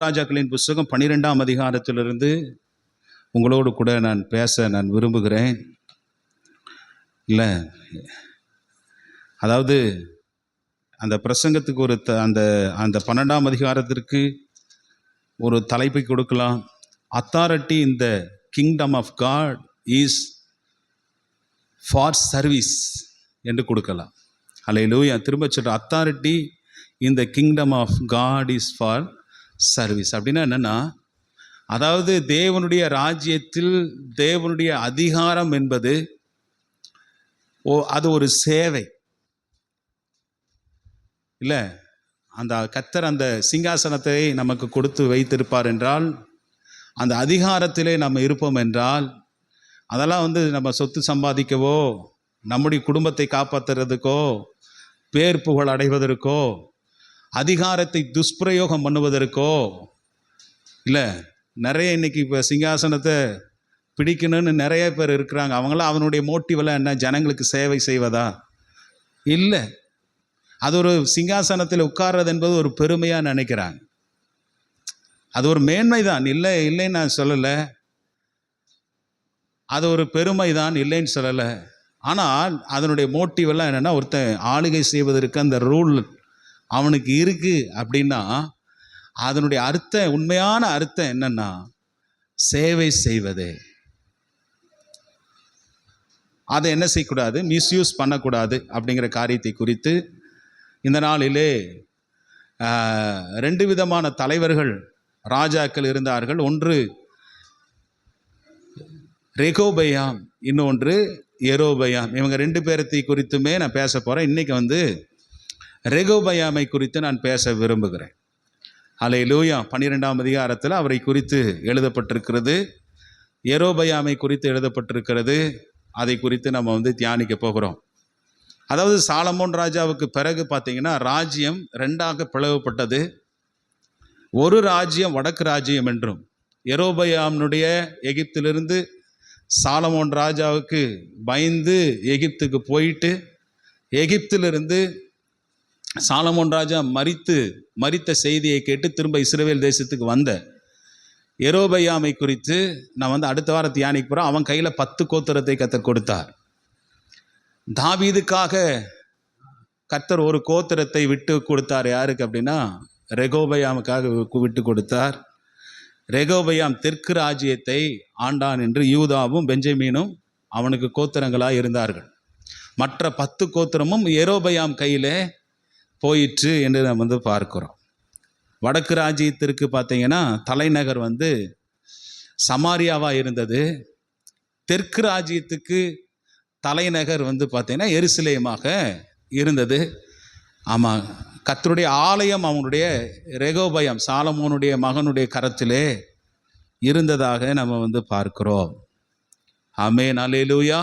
ராஜாக்களின் புஸ்தகம் 12ஆம் அதிகாரத்திலிருந்து உங்களோடு கூட நான் பேச விரும்புகிறேன். இல்லை, அதாவது அந்த பிரசங்கத்துக்கு ஒரு அந்த அந்த 12ஆம் அதிகாரத்திற்கு ஒரு தலைப்பை கொடுக்கலாம். Authority in the kingdom of God is for service என்று கொடுக்கலாம். அல்லேலூயா. திரும்ப சொல்ற, authority in the kingdom of God is for service. அப்படின்னா என்னென்னா, அதாவது தேவனுடைய ராஜ்யத்தில் தேவனுடைய அதிகாரம் என்பது அது ஒரு சேவை இல்லை. அந்த கர்த்தர் அந்த சிங்காசனத்தை நமக்கு கொடுத்து வைத்திருப்பார் என்றால், அந்த அதிகாரத்திலே நம்ம இருப்போம் என்றால், அதெல்லாம் நம்ம சொத்து சம்பாதிக்கவோ, நம்முடைய குடும்பத்தை காப்பாற்றுறதுக்கோ, பேர் புகழ் அடைவதற்கோ, அதிகாரத்தை துஷ்பிரயோகம் பண்ணுவதற்கோ இல்லை. நிறைய இன்னைக்கு இப்போ சிங்காசனத்தை பிடிக்கணும்னு நிறைய பேர் இருக்கிறாங்க. அவங்களாம் அவனுடைய மோட்டிவெல்லாம் என்ன? ஜனங்களுக்கு சேவை செய்வதா? இல்லை. அது ஒரு சிங்காசனத்தில் உட்கார்றது என்பது ஒரு பெருமையாக நினைக்கிறாங்க. அது ஒரு மேன்மை தான், இல்லைன்னு நான் சொல்லலை. அது ஒரு பெருமை தான், இல்லைன்னு சொல்லலை. ஆனால் அதனுடைய மோட்டிவெல்லாம் என்னென்னா, ஒருத்தன் ஆளுகை செய்வதற்கு அந்த ரூல் அவனுக்கு இருக்குது அப்படின்னா, அதனுடைய அர்த்தம், உண்மையான அர்த்தம் என்னன்னா, சேவை செய்வது. அதை என்ன செய்யக்கூடாது? மிஸ்யூஸ் பண்ணக்கூடாது அப்படிங்கிற காரியத்தை குறித்து இந்த நாளிலே 2 விதமான தலைவர்கள், ராஜாக்கள் இருந்தார்கள். ஒன்று ரெகோபயாம், இன்னொன்று யெரொபெயாம். இவங்க 2 பேரத்தை குறித்துமே நான் பேச போகிறேன். இன்றைக்கி ரெகோபயாமை குறித்து நான் பேச விரும்புகிறேன். அல்லேலூயா. 12ஆம் அதிகாரத்தில் அவரை குறித்து எழுதப்பட்டிருக்கிறது, யெரொபெயாமை குறித்து எழுதப்பட்டிருக்கிறது. அதை குறித்து நம்ம தியானிக்க போகிறோம். அதாவது சாலமோன் ராஜாவுக்கு பிறகு பார்த்தீங்கன்னா, ராஜ்யம் 2ஆக பிளவுபட்டது. ஒரு ராஜ்யம் வடக்கு ராஜ்யம் என்றும், யெரொபெயாமுடைய எகிப்திலிருந்து சாலமோன் ராஜாவுக்கு பயந்து எகிப்துக்கு போயிட்டு, எகிப்திலிருந்து சாலமோன் ராஜா மரித்த செய்தியை கேட்டு திரும்ப இஸ்ரவேல் தேசத்துக்கு வந்த யெரொபெயாமை குறித்து நான் அடுத்த வாரம் தியானிக்க போகிறேன். அவன் கையில் 10 கோத்திரத்தை கர்த்தர் கொடுத்தார். தாவீதுக்காக கர்த்தர் ஒரு கோத்திரத்தை விட்டு கொடுத்தார். யாருக்கு அப்படின்னா, ரெகோபெயாமுக்காக விட்டு கொடுத்தார். ரெகோபெயாம் தெற்கு ராஜ்யத்தை ஆண்டான் என்று யூதாவும் பெஞ்சமீனும் அவனுக்கு கோத்திரங்களாக இருந்தார்கள். மற்ற 10 கோத்திரமும் யெரொபெயாம் கையில் போயிற்று என்று நம்ம பார்க்கிறோம். வடக்கு ராஜ்யத்திற்கு பார்த்தீங்கன்னா தலைநகர் சமாரியாவாக இருந்தது. தெற்கு ராஜ்யத்துக்கு தலைநகர் பார்த்தீங்கன்னா எருசலேமாக இருந்தது. ஆமாம், கர்த்தருடைய ஆலயம் அவனுடைய ரெகோபெயாம் சாலமோனுடைய மகனுடைய கரத்திலே இருந்ததாக நம்ம பார்க்கிறோம். ஆமென், அல்லேலூயா.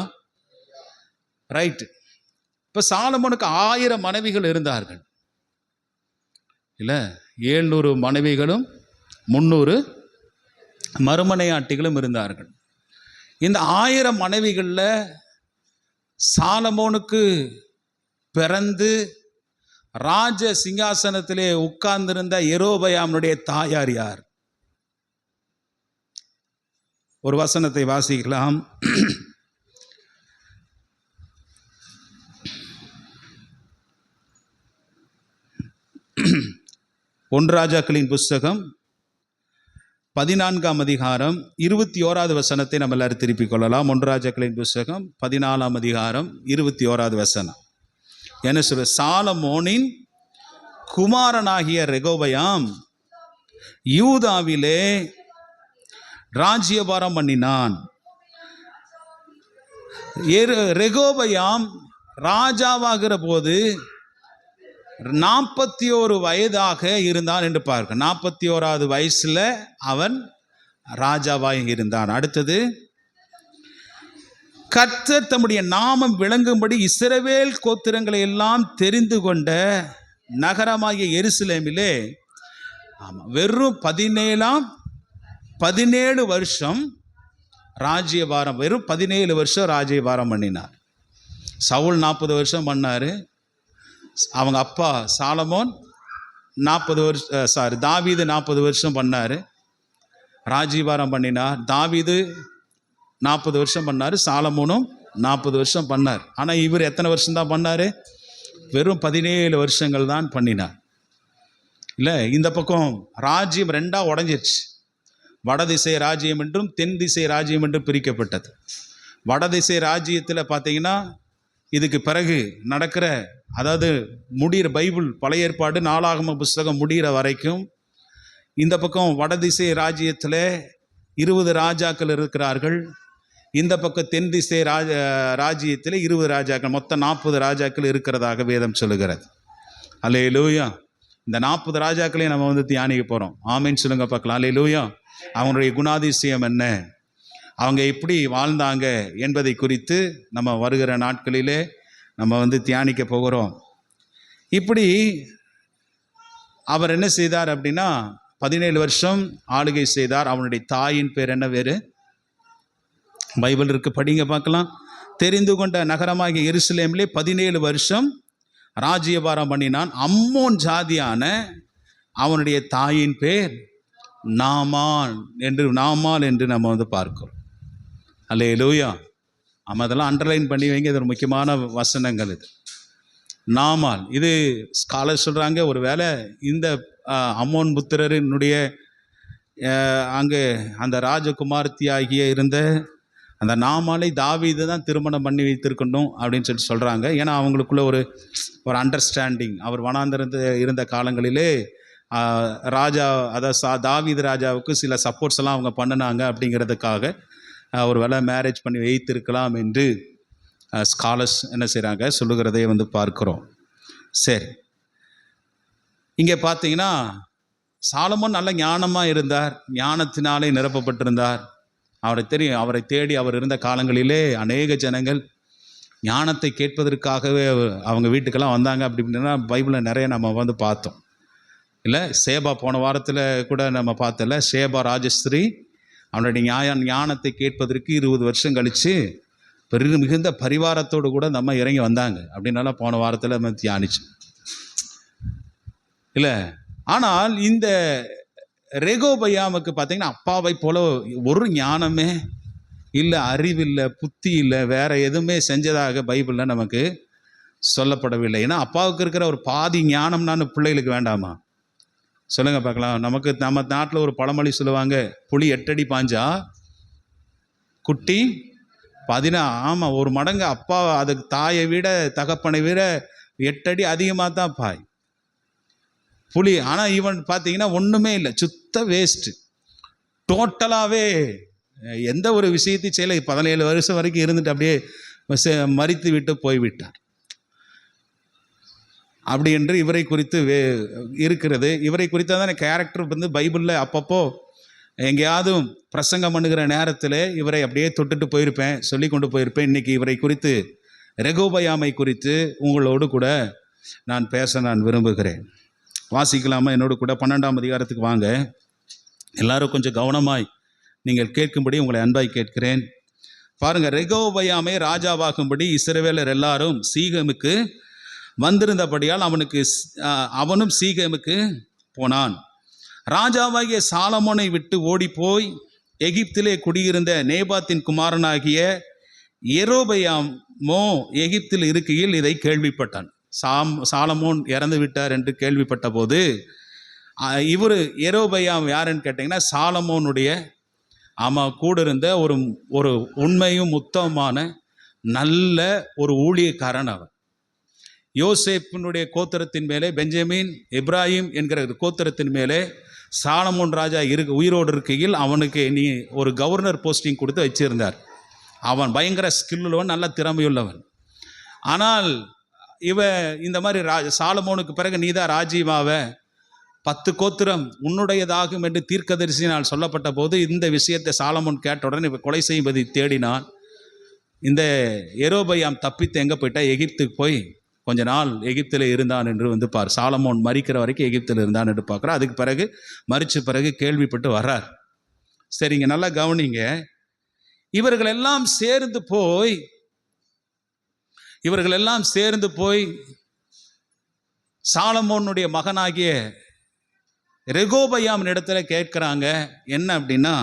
ரைட். இப்போ சாலமோனுக்கு 1000 மனைவிகள் இருந்தார்கள் இல்லை. 700 மனைவிகளும் 300 மறுமனையாட்டிகளும் இருந்தார்கள். இந்த 1000 மனைவிகளில் சாலமோனுக்கு பிறந்து ராஜ சிங்காசனத்திலே உட்கார்ந்திருந்த யெரொபெயாமுடைய தாயார் யார்? ஒரு வசனத்தை வாசிக்கலாம். 1 ராஜாக்களின் புஸ்தகம் 14ஆம் அதிகாரம் 21வது வசனத்தை நம்ம எல்லாரும் திருப்பிக் கொள்ளலாம். 1 ராஜாக்களின் புஸ்தகம் 14ஆம் அதிகாரம் 21வது வசனம் என்ன சொல்ற? சாலமோனின் குமாரனாகிய ரெகோபெயாம் யூதாவிலே ராஜ்யபாரம் பண்ணினான். ரெகோபெயாம் ராஜாவாகிற போது 41 வயதாக இருந்தான் என்று பார்க்க. 41வது வயசுல அவன் ராஜாவாக இருந்தான். அடுத்தது, கர்த்தர் தம்முடைய நாமம் விளங்கும்படி இஸ்ரவேல் கோத்திரங்களை எல்லாம் தெரிந்து கொண்ட நகரமாகிய எருசலேமிலே வெறும் 17 வருஷம் ராஜ்யபாரம், வெறும் 17 வருஷம் ராஜ்யபாரம் பண்ணினார். சவுல் 40 வருஷம் பண்ணார். அவங்க அப்பா சாலமோன் தாவீது 40 வருஷம் பண்ணார், ராஜ்யபாரம் பண்ணினார். தாவீது 40 வருஷம் பண்ணார், சாலமோனும் 40 வருஷம் பண்ணார். ஆனால் இவர் எத்தனை வருஷம் தான் பண்ணார்? வெறும் 17 வருஷங்கள் தான் பண்ணினார். இல்லை, இந்த பக்கம் ராஜ்யம் ரெண்டாக உடஞ்சிருச்சு. வடதிசை ராஜ்யம் என்றும் தென் திசை ராஜ்யம் என்றும் பிரிக்கப்பட்டது. வடதிசை ராஜ்யத்தில் பார்த்தீங்கன்னா இதுக்கு பிறகு நடக்கிற, அதாவது முடிகிற பைபிள் பழைய ஏற்பாடு நாளாகம புஸ்தகம் முடிகிற வரைக்கும் இந்த பக்கம் வடதிசை ராஜ்யத்தில் 20 ராஜாக்கள் இருக்கிறார்கள். இந்த பக்கம் தென் திசை ராஜ்யத்தில் 20 ராஜாக்கள், மொத்தம் 40 ராஜாக்கள் இருக்கிறதாக வேதம் சொல்லுகிறது. அல்லேலூயா. இந்த 40 ராஜாக்களையும் நம்ம வந்து தியானிக்க போகிறோம். ஆமேன்னு சொல்லுங்க பார்க்கலாம். அல்லேலூயா. அவங்களுடைய குணாதிசயம் என்ன, அவங்க எப்படி வாழ்ந்தாங்க என்பதை குறித்து நம்ம வருகிற நாட்களிலே நம்ம வந்து தியானிக்க போகிறோம். இப்படி அவர் என்ன செய்தார் அப்படின்னா 17 வருஷம் ஆளுகை செய்தார். அவனுடைய தாயின் பேர் என்ன? வேறு பைபிள் இருக்கு, படிங்க பார்க்கலாம். தெரிந்து கொண்ட நகரமாகிய எருசலேமிலே 17 வருஷம் ராஜ்யபாரம் பண்ணினான். அம்மோன் ஜாதியான அவனுடைய தாயின் பேர் நாமால் என்று நம்ம வந்து பார்க்கிறோம். அல்லேலூயா. நம்ம அதெல்லாம் அண்டர்லைன் பண்ணி வைங்க, இது ஒரு முக்கியமான வசனங்கள். இது நாமால், இது ஸ்காலர் சொல்கிறாங்க, ஒரு வேளை இந்த அம்மோன் புத்திரனுடைய அங்கே அந்த ராஜகுமார்த்தி ஆகிய இருந்த அந்த நாமாலை தாவீது தான் திருமணம் பண்ணி வைத்திருக்கணும் அப்படின்னு சொல்கிறாங்க. ஏன்னா அவங்களுக்குள்ள ஒரு அண்டர்ஸ்டாண்டிங். அவர் வனாந்திரந்து இருந்த காலங்களிலே ராஜா, அதாவது தாவீது ராஜாவுக்கு சில சப்போர்ட்ஸ் எல்லாம் அவங்க பண்ணினாங்க. அப்படிங்கிறதுக்காக ஒரு வேளை மேரேஜ் பண்ணி வைத்திருக்கலாம் என்று ஸ்காலர்ஸ் என்ன செய்கிறாங்க, சொல்லுகிறதை வந்து பார்க்குறோம். சரி, இங்கே பார்த்தீங்கன்னா சாலமோன் நல்ல ஞானமாக இருந்தார், ஞானத்தினாலே நிரப்பப்பட்டிருந்தார். அவரை தேடி அவர் இருந்த காலங்களிலே அநேக ஜனங்கள் ஞானத்தை கேட்பதற்காகவே அவங்க வீட்டுக்கெல்லாம் வந்தாங்க. அப்படின்னா பைபிளில் நிறைய நம்ம வந்து பார்த்தோம். இல்லை, சேபா போன வாரத்தில் கூட நம்ம பார்த்தல, சேபா ராஜஸ்திரி அவனுடைய ஞானத்தை கேட்பதற்கு 20 வருஷம் கழித்து மிகுந்த பரிவாரத்தோடு கூட நம்ம இறங்கி வந்தாங்க. அப்படின்னால போன வாரத்தில் நம்ம தியானிச்சோம். இல்லை, ஆனால் இந்த ரெகோபயாமுக்கு பார்த்தீங்கன்னா அப்பாவை போல ஒரு ஞானமே இல்லை, அறிவில்லை, புத்தி இல்லை, வேற எதுவுமே செஞ்சதாக பைபிளில் நமக்கு சொல்லப்படவில்லை. ஏன்னா அப்பாவுக்கு இருக்கிற ஒரு பாதி ஞானம்னான்னு பிள்ளைகளுக்கு வேண்டாமா? சொல்லுங்க பார்க்கலாம். நம்ம நாட்டில் ஒரு பழமொழி சொல்லுவாங்க, புலி 8 அடி பாஞ்சா குட்டி 16. ஆமாம், ஒரு மடங்கு அப்பா அதுக்கு தாயை விட தகப்பனை விட 8 அடி அதிகமாக தான் பாய் புலி. ஆனால் இவன் பார்த்தீங்கன்னா ஒன்றுமே இல்லை, சுத்த வேஸ்ட்டு, டோட்டலாகவே எந்த ஒரு விஷயத்தையும் செய்யலை. 17 வருஷம் வரைக்கும் இருந்துட்டு அப்படியே மரித்து விட்டு போய்விட்டார். அப்படி என்று இவரை குறித்து இருக்கிறது. இவரை குறித்தான கேரக்டர் வந்து பைபிளில் அப்பப்போ எங்கேயாவது பிரசங்கம் பண்ணுகிற நேரத்தில் இவரை அப்படியே தொட்டுட்டு போயிருப்பேன், சொல்லி கொண்டு போயிருப்பேன். இன்றைக்கி இவரை குறித்து, ரெகோபயாமை குறித்து உங்களோடு கூட நான் பேச விரும்புகிறேன். வாசிக்கலாமா? என்னோடு கூட 12ஆம் அதிகாரத்துக்கு வாங்க. எல்லாரும் கொஞ்சம் கவனமாய் நீங்கள் கேட்கும்படி உங்களை அன்பாய் கேட்கிறேன். பாருங்கள், ரெகோபயாமை ராஜாவாகும்படி இஸ்ரவேலர் எல்லாரும் சீகேமுக்கு வந்திருந்தபடியால் அவனும் சீகேமுக்கு போனான். ராஜாவாகிய சாலமோனை விட்டு ஓடிப்போய் எகிப்திலே குடியிருந்த நேபாத்தின் குமாரனாகிய யெரொபெயாமோ எகிப்தில் இருக்கையில் இதை கேள்விப்பட்டான். சாலமோன் இறந்து விட்டார் என்று கேள்விப்பட்ட போது, இவர் யெரொபெயாம் யாருன்னு கேட்டிங்கன்னா சாலமோனுடைய கூட இருந்த ஒரு உண்மையும் உத்தமமான நல்ல ஒரு ஊழியக்காரன். அவர் யோசேப்பினுடைய கோத்திரத்தின் மேலே, பெஞ்சமின் எப்ராஹிம் என்கிற கோத்திரத்தின் மேலே சாலமோன் ராஜா உயிரோடு இருக்கையில் அவனுக்கு நீ ஒரு கவர்னர் போஸ்டிங் கொடுத்து வச்சிருந்தார். அவன் பயங்கர ஸ்கில்லுள்ளவன், நல்ல திறமையுள்ளவன். ஆனால் இந்த மாதிரி சாலமோனுக்கு பிறகு நீதான் ராஜ்யமாவ, 10 கோத்திரம் உன்னுடையதாகும் என்று தீர்க்கதரிசினால் சொல்லப்பட்ட போது இந்த விஷயத்தை சாலமோன் கேட்ட உடனே கொலை செய்வதை தேடினான். இந்த யெரொபெயாம் தப்பித்து எங்கே போயிட்டா, எகிப்துக்கு போய் கொஞ்ச நாள் எகிப்தில் இருந்தான் என்று வந்து சாலமோன் மரிக்கிற வரைக்கும் எகிப்தில் இருந்தான் என்று பார்க்குறோம். அதுக்கு பிறகு மரிச்ச பிறகு கேள்விப்பட்டு வர்றார். சரிங்க, நல்லா கவனிங்க. இவர்கள் எல்லாம் சேர்ந்து போய் சாலமோனுடைய மகனாகிய ரெகோபயாம் இடத்துல கேட்குறாங்க. என்ன அப்படின்னா,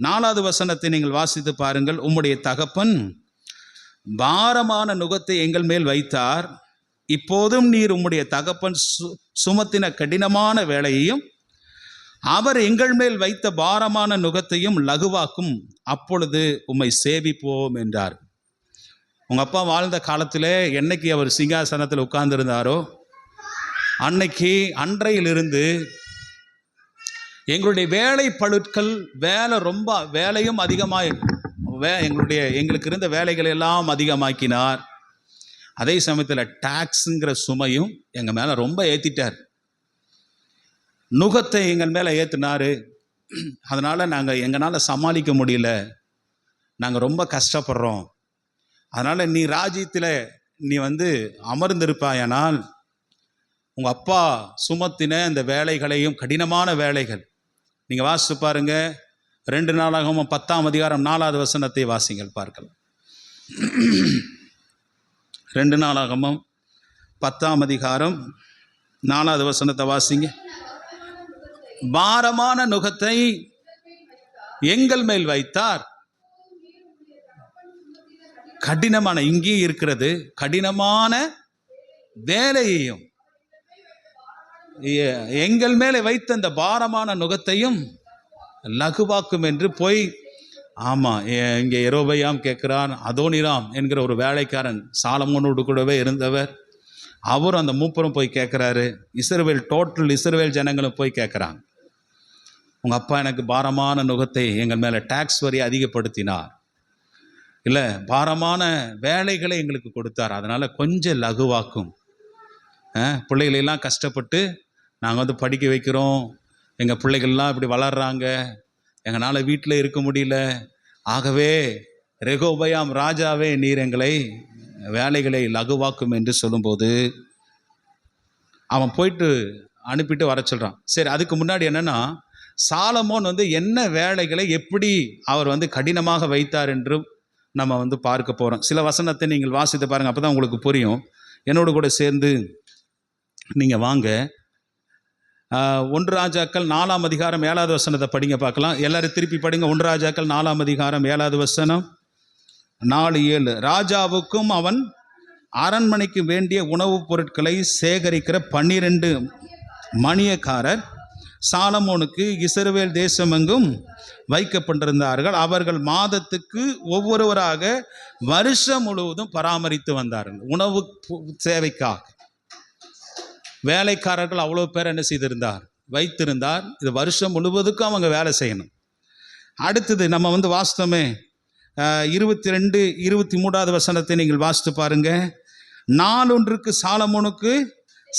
4வது வசனத்தை நீங்கள் வாசித்து பாருங்கள். உம்முடைய தகப்பன் பாரமான நுகத்தை எங்கள் மேல் வைத்தார், இப்போதும் நீர் உம்முடைய தகப்பன் சுமத்தின கடினமான வேலையையும் அவர் எங்கள் மேல் வைத்த பாரமான நுகத்தையும் லகுவாக்கும், அப்பொழுது உம்மை சேவிப்போம் என்றார். உங்கள் அப்பா வாழ்ந்த காலத்தில் என்னைக்கு அவர் சிங்காசனத்தில் உட்கார்ந்திருந்தாரோ அன்றையிலிருந்து எங்களுடைய வேலை பளுக்கள் வேலையும் அதிகமாக எங்களுக்கு இருந்த வேலைகள் எல்லாம் அதிகமாக்கினார். அதே சமயத்தில் டாக்ஸுங்கிற சுமையும் எங்கள் மேலே ரொம்ப ஏற்றிட்டார். நுகத்தை எங்கள் மேலே ஏற்றினார். அதனால் எங்களால் சமாளிக்க முடியல, நாங்கள் ரொம்ப கஷ்டப்படுறோம். அதனால் நீ ராஜ்யத்தில் நீ அமர்ந்திருப்பாயானால் உங்கள் அப்பா சுமத்தின இந்த வேலைகளையும், கடினமான வேலைகள் நீங்கள் வாசித்து பாருங்க. 2 நாளாகமம் 10ஆம் அதிகாரம் 4வது வசனத்தை வாசிங்கள் பார்க்கலாம். 2 நாளாகமம் 10ஆம் அதிகாரம் 4வது வசனத்தை வாசிங்க. பாரமான நுகத்தை எங்கள் மேல் வைத்தார். கடினமான, இங்கே இருக்கிறது கடினமான வேலையையும் எங்கள் மேலே வைத்த இந்த பாரமான நுகத்தையும் லகுவாக்கும் என்று போய், ஆமாம், இங்கே யெரொபெயாம் கேட்குறான். அதோனிராம் என்கிற ஒரு வேலைக்காரன் சாலமோனோடு கூடவே இருந்தவர், அவரும் அந்த மூப்பரும் போய் கேட்குறாரு. இஸ்ரவேல் ஜனங்களும் போய் கேட்குறாங்க, உங்கள் அப்பா எனக்கு பாரமான நுகத்தை எங்கள் மேலே டாக்ஸ் வரி அதிகப்படுத்தினார், இல்லை பாரமான வேலைகளை எங்களுக்கு கொடுத்தார், அதனால் கொஞ்சம் லகுவாக்கும். பிள்ளைகளெல்லாம் கஷ்டப்பட்டு நாங்கள் படிக்க வைக்கிறோம், எங்கள் பிள்ளைகள்லாம் இப்படி வளர்கிறாங்க, எங்களால் வீட்டில் இருக்க முடியல. ஆகவே ரெகோபயாம் ராஜாவே, நீர் எங்களை வேலைகளை லகுவாக்கும் என்று சொல்லும்போது அவன் போயிட்டு அனுப்பிட்டு வர சொல்கிறான். சரி, அதுக்கு முன்னாடி என்னென்னா, சாலமோன் என்ன வேலைகளை எப்படி அவர் கடினமாக வைத்தார் என்று நம்ம பார்க்க போகிறோம். சில வசனத்தை நீங்கள் வாசித்து பாருங்கள், அப்போ தான் உங்களுக்கு புரியும். என்னோடு கூட சேர்ந்து நீங்கள் வாங்க. 1 ராஜாக்கள் 4ஆம் அதிகாரம் 7வது வசனத்தை படிங்க பார்க்கலாம். எல்லாரும் திருப்பி படிங்க. 1 ராஜாக்கள் 4ஆம் அதிகாரம் 7வது வசனம். 4:7. ராஜாவுக்கும் அவன் அரண்மனைக்கு வேண்டிய உணவுப் பொருட்களை சேகரிக்கிற 12 மணியக்காரர் சாலமோனுக்கு இஸ்ரவேல் தேசமெங்கும் வைக்கப்பட்டிருந்தார்கள். அவர்கள் மாதத்துக்கு ஒவ்வொருவராக வருஷம் முழுவதும் பராமரித்து வந்தார்கள். உணவு சேவைக்காக வேலைக்காரர்கள் அவ்வளோ பேர் என்ன வைத்திருந்தார். இது வருஷம் முழுவதுக்கும் அவங்க வேலை செய்யணும். அடுத்தது நம்ம வாசித்தோமே, 22, 23வது வசனத்தை நீங்கள் வாசித்து பாருங்க. நாளொன்றுக்கு சாலமோனுக்கு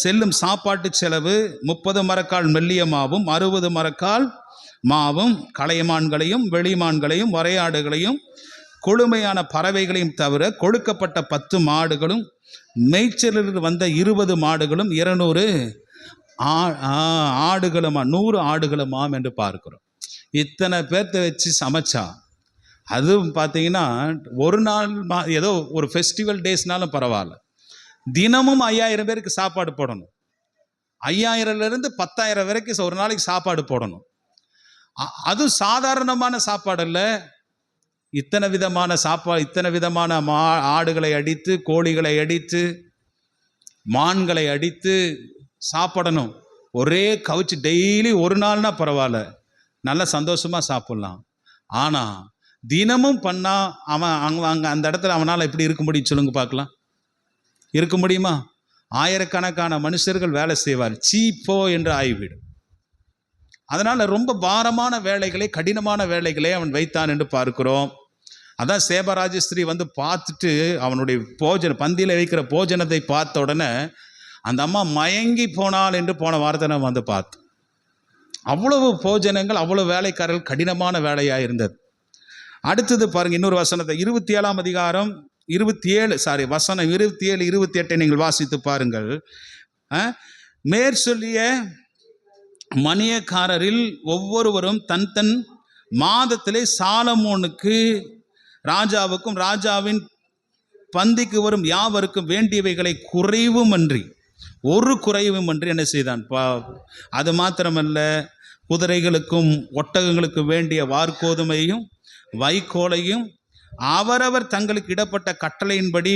செல்லும் சாப்பாட்டு செலவு 30 மரக்கால் மெல்லிய மாவும் 60 மரக்கால் மாவும், கலைமான்களையும் வெளிமான்களையும் வரையாடுகளையும் கொழுமையான பறவைகளையும் தவிர கொடுக்கப்பட்ட 10 மாடுகளும் மேய்ச்சலில் வந்த 20 மாடுகளும் 200 ஆடுகளுமா 100 ஆடுகளுமாம் என்று பார்க்கிறோம். இத்தனை பேர்த்த வச்சு சமைச்சா, அதுவும் பார்த்தீங்கன்னா ஒரு நாள் ஏதோ ஒரு ஃபெஸ்டிவல் டேஸ்னாலும் பரவாயில்ல, தினமும் 5000 பேருக்கு சாப்பாடு போடணும். 5000லேருந்து 10,000 வரைக்கும் ஒரு நாளைக்கு சாப்பாடு போடணும். அதுவும் சாதாரணமான சாப்பாடு இல்லை. இத்தனை விதமான சாப்பாடு, இத்தனை விதமான ஆடுகளை அடித்து, கோழிகளை அடித்து, மான்களை அடித்து சாப்பிடணும். ஒரே கவுச்சு டெய்லி ஒரு நாள்னா பரவாயில்ல, நல்ல சந்தோஷமாக சாப்பிட்லாம். ஆனால் தினமும் பண்ணால் அவன் அங்கே அந்த இடத்துல அவனால் எப்படி இருக்க முடியும் சொல்லுங்க பார்க்கலாம்? இருக்க முடியுமா? ஆயிரக்கணக்கான மனுஷர்கள் வேலை செய்வார், சீப்போ என்று ஆகிவிடும். அதனால் ரொம்ப பாரமான வேலைகளை, கடினமான வேலைகளை அவன் வைத்தான் என்று பார்க்கிறோம். அதான் சேபராஜஸ்திரி பார்த்துட்டு அவனுடைய பந்தியில் வைக்கிற போஜனத்தை பார்த்த உடனே அந்த அம்மா மயங்கி போனாள் என்று போன வாரத்தை நம்ம பார்த்தோம். அவ்வளவு போஜனங்கள், அவ்வளவு வேலைக்காரர்கள், கடினமான வேலையாக இருந்தது. அடுத்தது பாருங்கள், இன்னொரு வசனத்தை 27ஆம் அதிகாரம் 27 வசனம் 27, 28 நீங்கள் வாசித்து பாருங்கள். மேற்சொல்லிய மணியக்காரரில் ஒவ்வொருவரும் தன் தன் மாதத்திலே சாலமோனுக்கு ராஜாவுக்கும் ராஜாவின் பந்திக்கு வரும் யாவருக்கும் வேண்டியவைகளை குறைவுமன்றி ஒரு குறைவும் என்று என்ன செய்தான். அது மாத்திரமல்ல, குதிரைகளுக்கும் ஒட்டகங்களுக்கும் வேண்டிய வார்கோதுமையும் வைக்கோலையும் அவரவர் தங்களுக்கு இடப்பட்ட கட்டளையின்படி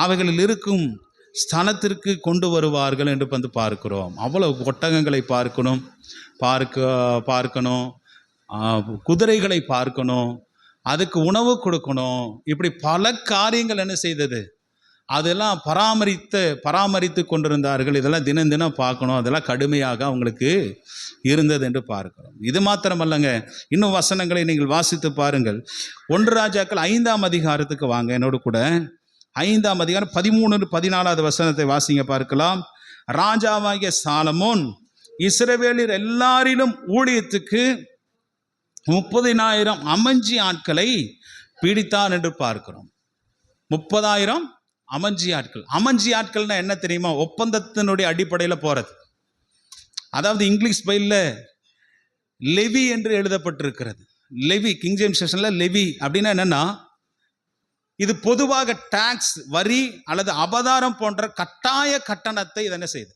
அவைகளில் இருக்கும் ஸ்தலத்திற்கு கொண்டு வருவார்கள் என்று வந்து பார்க்கிறோம். அவ்வளவு ஒட்டகங்களை பார்க்கணும், குதிரைகளை பார்க்கணும், அதுக்கு உணவு கொடுக்கணும். இப்படி பல காரியங்கள் என்ன செய்தது, அதெல்லாம் பராமரித்து கொண்டிருந்தார்கள். இதெல்லாம் தினம் தினம் பார்க்கணும். அதெல்லாம் கடுமையாக அவங்களுக்கு இருந்தது என்று பார்க்கிறோம். இது மாத்திரமல்லங்க, இன்னும் வசனங்களை நீங்கள் வாசித்து பாருங்கள். 1 ராஜாக்கள் 5ஆம் அதிகாரத்துக்கு வாங்க என்னோடு கூட. 5ஆம் அதிகாரம் 13-14 வசனத்தை வாசிங்க பார்க்கலாம். ராஜாவாகிய சாலமோன் இஸ்ரவேலர் எல்லாரிலும் ஊழியத்துக்கு 30,000 அமஞ்சி ஆட்களை பிடித்தான் என்று பார்க்கிறோம். 30,000 அமஞ்சி ஆட்கள். அமஞ்சி ஆட்கள்னா என்ன தெரியுமா? ஒப்பந்தத்தினுடைய அடிப்படையில் போறது. அதாவது இங்கிலீஷ் பைபிளில் லெவி என்று எழுதப்பட்டிருக்கிறது. லெவி, கிங் ஜேம்ஸ் செஷனில் லெவி அப்படின்னா என்னன்னா, இது பொதுவாக டாக்ஸ், வரி அல்லது அபதாரம் போன்ற கட்டாய கட்டணத்தை இது என்ன செய்யுது,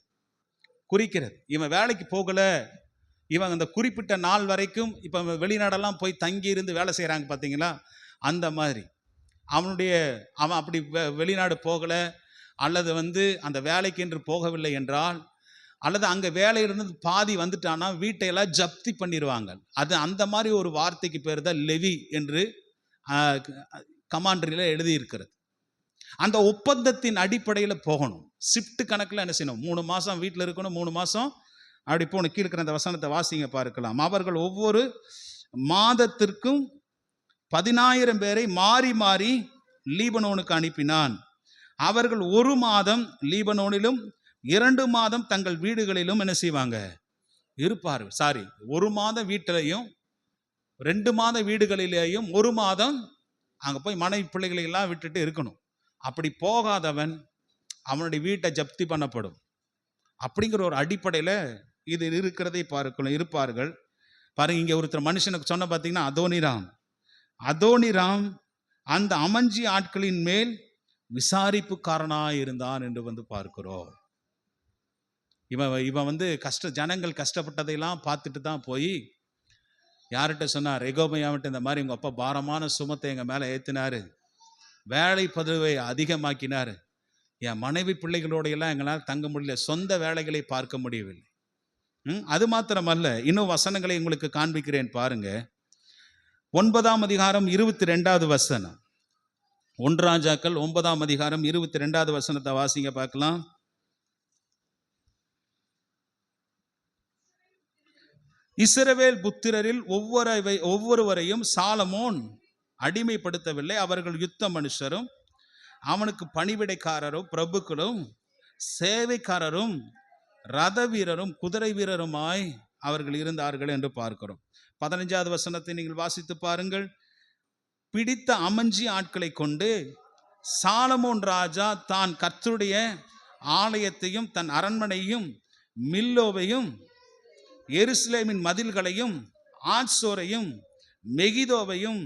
குறிக்கிறது. இவன் வேலைக்கு போகல, இவன் அந்த குறிப்பிட்ட நாள் வரைக்கும், இப்போ வெளிநாடெல்லாம் போய் தங்கி இருந்து வேலை செய்கிறாங்க பார்த்தீங்களா, அந்த மாதிரி அவன் அப்படி வெளிநாடு போகலை அல்லது அந்த வேலைக்கு என்று போகவில்லை என்றால், அல்லது அங்கே வேலையிலிருந்து பாதி வந்துட்டானா வீட்டையெல்லாம் ஜப்தி பண்ணிடுவாங்க. அது அந்த மாதிரி ஒரு வார்த்தைக்கு பேர் தான் லெவி என்று கமாண்டரியில் எழுதியிருக்கிறது. அந்த ஒப்பந்தத்தின் அடிப்படையில் போகணும். ஷிஃப்ட் கணக்கில் என்ன செய்யணும், 3 மாதம் வீட்டில் இருக்கணும், 3 மாதம் அப்படி போகணும். கீழே இருக்கிற அந்த வசனத்தை வாசிங்க பார்க்கலாம். அவர்கள் ஒவ்வொரு மாதத்திற்கும் 10,000 பேரை மாறி மாறி லீபனோனுக்கு அனுப்பினான். அவர்கள் 1 மாதம் லீபனோனிலும் 2 மாதம் தங்கள் வீடுகளிலும் என்ன செய்வாங்க, இருப்பார்கள். 1 மாதம் வீட்டிலையும் 2 மாதம் வீடுகளிலேயும் 1 மாதம் அங்கே போய் மனைவி பிள்ளைகளை எல்லாம் விட்டுட்டு இருக்கணும். அப்படி போகாதவன் அவனுடைய வீட்டை ஜப்தி பண்ணப்படும். அப்படிங்கிற ஒரு அடிப்படையில் இது இருக்கிறதை இருப்பார்கள். பாருங்க, இங்கே ஒருத்தர் மனுஷனுக்கு சொன்ன பார்த்தீங்கன்னா அதோனிராம் அந்த அமஞ்சி ஆட்களின் மேல் விசாரிப்புக்காரனாக இருந்தான் என்று பார்க்கிறோம். இவன் ஜனங்கள் கஷ்டப்பட்டதையெல்லாம் பார்த்துட்டு தான் போய் யார்கிட்ட சொன்னார், ரெகோபயாமிட்ட, இந்த மாதிரி உங்கள் அப்பா பாரமான சுமத்தை எங்கள் மேலே ஏற்றினார், வேலை பதவியை அதிகமாக்கினார், என் மனைவி பிள்ளைகளோடையெல்லாம் எங்களால் தங்க முடியல, சொந்த வேலைகளை பார்க்க முடியவில்லை. அது மாத்திரமல்ல, இன்னும் வசனங்களை உங்களுக்கு காண்பிக்கிறேன் பாருங்க. 9ஆம் அதிகாரம் 22வது வசனம். 1 ராஜாக்கள் 9ஆம் அதிகாரம் 22வது வசனத்தை வாசிங்க பார்க்கலாம். இஸ்ரவேல் புத்திரரில் ஒவ்வொருவரையும் சாலமோன் அடிமைப்படுத்தவில்லை. அவர்கள் யுத்த மனுஷரும் அவனுக்கு பணிவிடைக்காரரும் பிரபுக்களும் சேவைக்காரரும் ரத வீரரும் குதிரை வீரருமாய் அவர்கள் இருந்தார்கள் என்று பார்க்கிறோம். 15வது வசனத்தை நீங்கள் வாசித்து பாருங்கள். பிடித்த அமஞ்சி ஆட்களை கொண்டு சாலமோன் ராஜா தான் கர்த்தருடைய ஆலயத்தையும் தன் அரண்மனையும் மில்லோவையும் எருசலேமின் மதில்களையும் ஆட்சோரையும் மெகிதோவையும்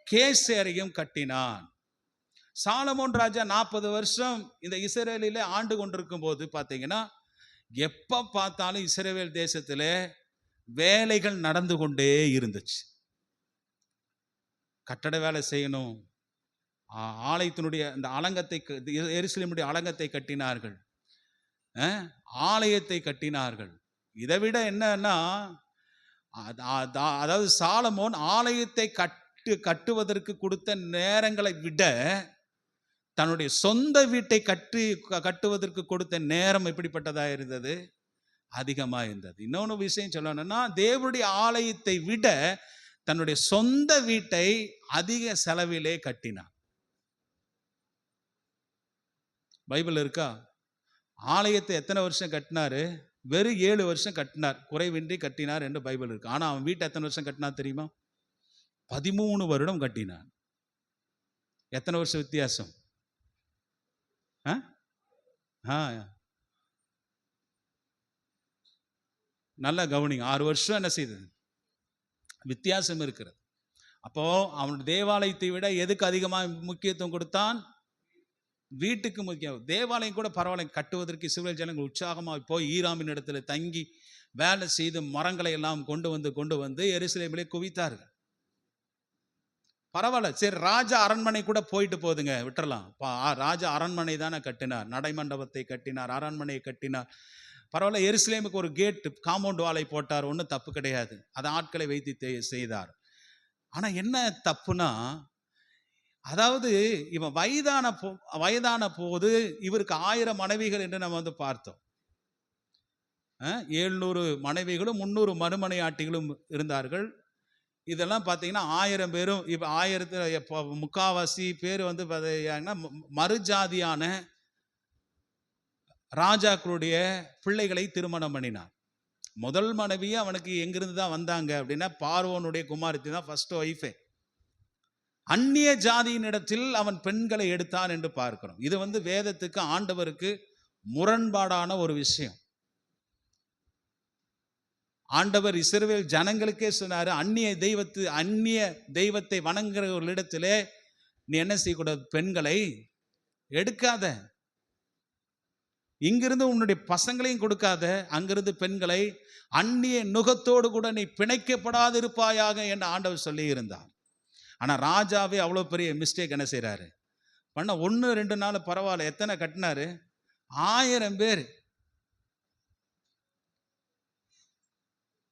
கேசேரையும் கட்டினான். சாலமோன் ராஜா 40 வருஷம் இந்த இஸ்ரவேலிலே ஆண்டு கொண்டிருக்கும் போது பார்த்தீங்கன்னா, எப்போ பார்த்தாலும் இஸ்ரவேல் தேசத்தில் வேலைகள் நடந்து கொண்டே இருந்துச்சு. கட்டட வேலை செய்யணும், ஆலயத்தினுடைய அந்த அலங்கத்தை, எருசலேமுடைய அலங்கத்தை கட்டினார்கள், ஆலயத்தை கட்டினார்கள். இதை விட என்னன்னா, அதாவது சாலமோன் ஆலயத்தை கட்டுவதற்கு கொடுத்த நேரங்களை விட தன்னுடைய சொந்த வீட்டை கட்டுவதற்கு கொடுத்த நேரம் எப்படிப்பட்டதாக இருந்தது, அதிகமாக இருந்தது. இன்னொன்று விஷயம் சொல்லணும்னா, தேவனுடைய ஆலயத்தை விட தன்னுடைய சொந்த வீட்டை அதிக செலவிலே கட்டினார். பைபிள் இருக்கா? ஆலயத்தை எத்தனை வருஷம் கட்டினாரு? வெறும் 7 வருஷம் கட்டினார், குறைவின்றி கட்டினார் என்று பைபிள் இருக்கு. ஆனால் அவன் வீட்டை எத்தனை வருஷம் கட்டினார் தெரியுமா? 13 வருடம் கட்டினான். எத்தனை வருஷம் வித்தியாசம்? நல்லா கவனிங்க. 6 வருஷம் என்ன செய்தது, வித்தியாசம் இருக்கிறது. அப்போ அவனுடைய தேவாலயத்தை விட எதுக்கு அதிகமாக முக்கியத்துவம் கொடுத்தான்? வீட்டுக்கு முக்கியம். தேவாலயம் கூட பரவாயில்ல, கட்டுவதற்கு இஸ்ரவேல் ஜனங்கள் உற்சாகமாக போய் ஈராமின் இடத்துல தங்கி வேலை செய்து மரங்களை எல்லாம் கொண்டு வந்து எருசலேமிலே குவித்தார்கள். பரவாயில்ல, சரி, ராஜா அரண்மனை கூட போயிட்டு போகுதுங்க, விட்டுறலாம். ராஜா அரண்மனை தானே கட்டினார், நடைமண்டபத்தை கட்டினார், அரண்மனையை கட்டினார், பரவாயில்ல. எருசலேமுக்கு ஒரு கேட் காம்பவுண்ட் வாலை போட்டார், ஒன்றும் தப்பு கிடையாது. அதை ஆட்களை வைத்து செய்தார். ஆனால் என்ன தப்புனா, அதாவது இவன் வயதான போது இவருக்கு 1000 மனைவிகள் என்று நம்ம வந்து பார்த்தோம். 700 மனைவிகளும் 300 மறுமனையாட்டிகளும் இருந்தார்கள். இதெல்லாம் பார்த்தீங்கன்னா 1000 பேரும், இப்போ 1000 முக்காவாசி பேர் வந்து பார்த்தீங்கன்னா மறுஜாதியான ராஜாக்களுடைய பிள்ளைகளை திருமணம் பண்ணினான். முதல் மனைவியே அவனுக்கு எங்கிருந்து தான் வந்தாங்க அப்படின்னா பார்வோனுடைய குமாரத்தி தான் ஃபர்ஸ்ட் ஒய்ஃபே. அந்நிய ஜாதியின் இடத்தில் அவன் பெண்களை எடுத்தான் என்று பார்க்கிறோம். இது வந்து வேதத்துக்கு ஆண்டவருக்கு முரண்பாடான ஒரு விஷயம். ஆண்டவர் இஸ்ரவேல் ஜனங்களுக்கே சொன்னாரு, அந்நிய தெய்வத்தை வணங்குறவர்களிடத்திலே நீ என்ன செய்யக்கூடாது, பெண்களை எடுக்காத, இங்கிருந்து உன்னுடைய பசங்களையும் கொடுக்காத, அங்கிருந்து பெண்களை அந்நிய நுகத்தோடு கூட நீ பிணைக்கப்படாது இருப்பாயாக என்று ஆண்டவர் சொல்லி இருந்தார். ஆனா ராஜாவே அவ்வளோ பெரிய மிஸ்டேக் என்ன செய்யறாரு பண்ண, 1-2 நாள் பரவாயில்ல, எத்தனை கட்டினாரு, 1000 பேர்.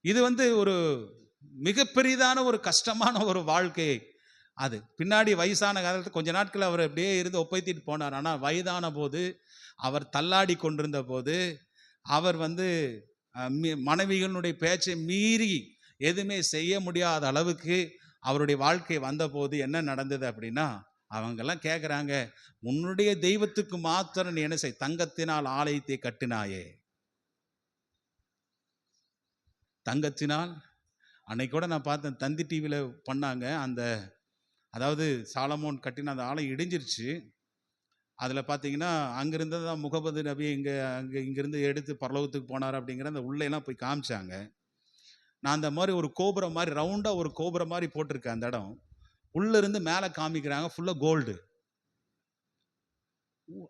இது வந்து ஒரு மிகப்பெரிதான ஒரு கஷ்டமான ஒரு வாழ்க்கை. அது பின்னாடி வயசான காலத்தில் கொஞ்ச நாட்கள் அவர் அப்படியே இருந்து ஒப்பைத்திட்டு போனார். ஆனால் வயதான போது, அவர் தள்ளாடி கொண்டிருந்த போது, அவர் வந்து மனைவிகளுடைய பேச்சை மீறி எதுவுமே செய்ய முடியாத அளவுக்கு அவருடைய வாழ்க்கை வந்தபோது என்ன நடந்தது அப்படின்னா, அவங்கெல்லாம் கேட்குறாங்க, உன்னுடைய தெய்வத்துக்கு மாத்திரம் நீ என்ன செய், தங்கத்தினால் ஆலயத்தை கட்டினாயே, தங்கத்தினால். அன்னைக்கு கூட நான் பார்த்தேன், தந்தி டிவியில் பண்ணாங்க. அதாவது சாலமோன் கட்டின அந்த ஆலயம் இடிஞ்சிருச்சு. அதில் பார்த்தீங்கன்னா அங்கிருந்து தான் முகமது நபி இங்கிருந்து எடுத்து பரலோகத்துக்கு போனார் அப்படிங்கிற அந்த உள்ளேலாம் போய் காமிச்சாங்க. நான் அந்த மாதிரி ஒரு கோபுரம் மாதிரி ரவுண்டாக ஒரு கோபுரம் மாதிரி போட்டிருக்கேன். அந்த இடம் உள்ளிருந்து மேலே காமிக்கிறாங்க, ஃபுல்லாக கோல்டு.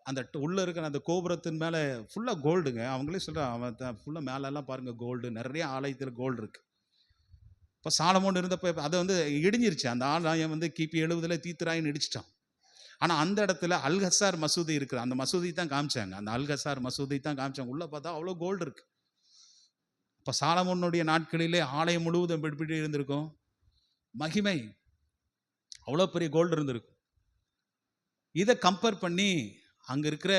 அந்த உள்ளே இருக்கிற அந்த கோபுரத்தின் மேலே ஃபுல்லாக கோல்டுங்க. அவங்களே சொல்கிறான், அவன் ஃபுல்லாக மேலெல்லாம் பாருங்கள் கோல்டு, நிறைய ஆலயத்தில் கோல்டு இருக்குது. இப்போ சாலமோன் இருந்தப்போ அதை வந்து இடிஞ்சிருச்சு. அந்த ஆலயம் வந்து கிபி 70 தீத்துராயின்னு இடிச்சிட்டான். ஆனால் அந்த இடத்துல அல்ஹசார் மசூதி இருக்குது, அந்த மசூதி தான் காமிச்சாங்க, அந்த அல்ஹசார் மசூதி தான் காமிச்சாங்க. உள்ளே பார்த்தா அவ்வளோ கோல்டு இருக்குது. இப்போ சாலமோனுடைய நாட்களிலே ஆலயம் முழுவதும் எப்படி இருந்திருக்கும், மகிமை, அவ்வளோ பெரிய கோல்டு இருந்திருக்கும். இதை கம்பேர் பண்ணி அங்கே இருக்கிற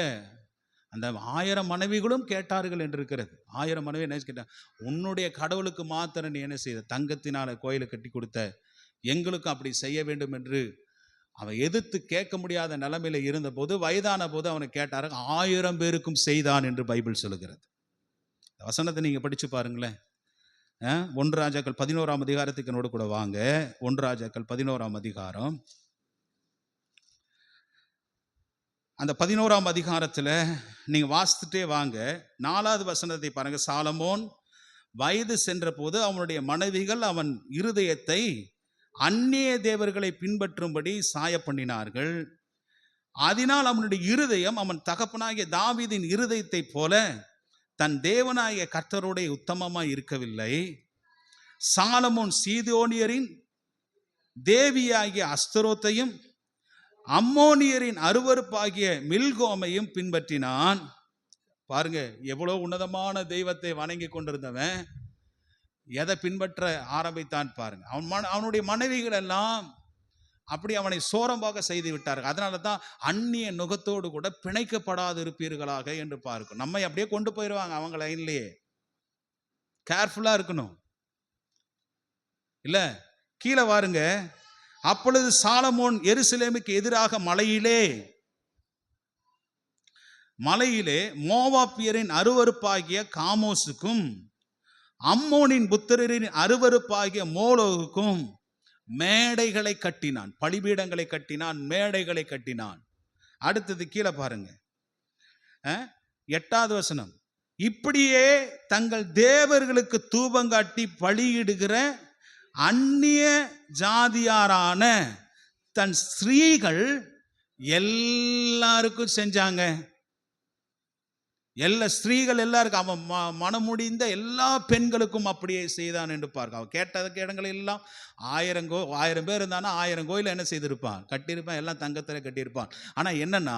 அந்த 1000 மனைவிகளும் கேட்டார்கள் என்று இருக்கிறது. 1000 மனைவி என்ன கேட்டாங்க, உன்னுடைய கடவுளுக்கு மாத்திரம் நீ என்ன செய்த, தங்கத்தினால கோயிலை கட்டி கொடுத்த, எங்களுக்கும் அப்படி செய்ய வேண்டும் என்று அவன் எதிர்த்து கேட்க முடியாத நிலைமையில இருந்த போது, வயதான போது அவனை கேட்டாரு, 1000 பேருக்கும் செய்தான் என்று பைபிள் சொல்லுகிறது. வசனத்தை நீங்க படிச்சு பாருங்களேன். 1 ராஜாக்கள் 11ஆம் அதிகாரத்துக்கு என்னோடு கூட வாங்க. 1 ராஜாக்கள் 11ஆம் அதிகாரம். அந்த 11ஆம் அதிகாரத்தில் நீங்க வாசித்துட்டே வாங்க. 4வது வசனத்தை பாருங்க. சாலமோன் வயது சென்ற போது அவனுடைய மனைவிகள் அவன் இருதயத்தை அந்நிய தேவர்களை பின்பற்றும்படி சாய பண்ணினார்கள். அதனால் அவனுடைய இருதயம் அவன் தகப்பனாகிய தாவீதின் இருதயத்தை போல தன் தேவனாகிய கர்த்தருடைய உத்தமமாய் இருக்கவில்லை. சாலமோன் சீதோனியரின் தேவியாகிய அஸ்தரோத்தையும் அம்மோனியரின் அருவருப்பாகிய மில்கோமையும் பின்பற்றினான். பாருங்க, எவ்வளோ உன்னதமான தெய்வத்தை வணங்கி கொண்டிருந்தவன் எதை பின்பற்ற ஆரம்பித்தான் பாருங்க. அவனுடைய மனைவிகள் எல்லாம் அப்படி அவனை சோரம்பாக செய்து விட்டார்கள். அதனால தான் அந்நிய நுகத்தோடு கூட பிணைக்கப்படாது இருப்பீர்களாக என்று பார்க்கும். நம்மை அப்படியே கொண்டு போயிடுவாங்க அவங்க லைன்லயே. கேர்ஃபுல்லா இருக்கணும். இல்ல, கீழே வாருங்க. அப்பொழுது சாலமோன் எருசலேமுக்கு எதிராக மலையிலே மோவாபியரின் அருவருப்பாகிய காமோசுக்கும் அம்மோனின் புத்திரரின் அருவருப்பாகிய மோலோகுக்கும் மேடைகளை கட்டினான், பலிபீடங்களை கட்டினான், மேடைகளை கட்டினான். அடுத்தது கீழே பாருங்க, 8வது வசனம். இப்படியே தங்கள் தேவர்களுக்கு தூபங்காட்டி பலியிடுகிற அந்நிய ஜாதியாரான தன் ஸ்திரீகள் எல்லாருக்கும் செஞ்சாங்க. எல்லா ஸ்திரீகள் எல்லாருக்கும், அவன் மனமுடிந்த எல்லா பெண்களுக்கும் அப்படியே செய்தான் என்று பார்க்க. அவன் கேட்ட இடங்கள் எல்லாம் 1000 பேர் இருந்தானா 1000 கோயில் என்ன செய்திருப்பான், கட்டியிருப்பான். எல்லாம் தங்கத்தில் கட்டியிருப்பான். ஆனால் என்னன்னா,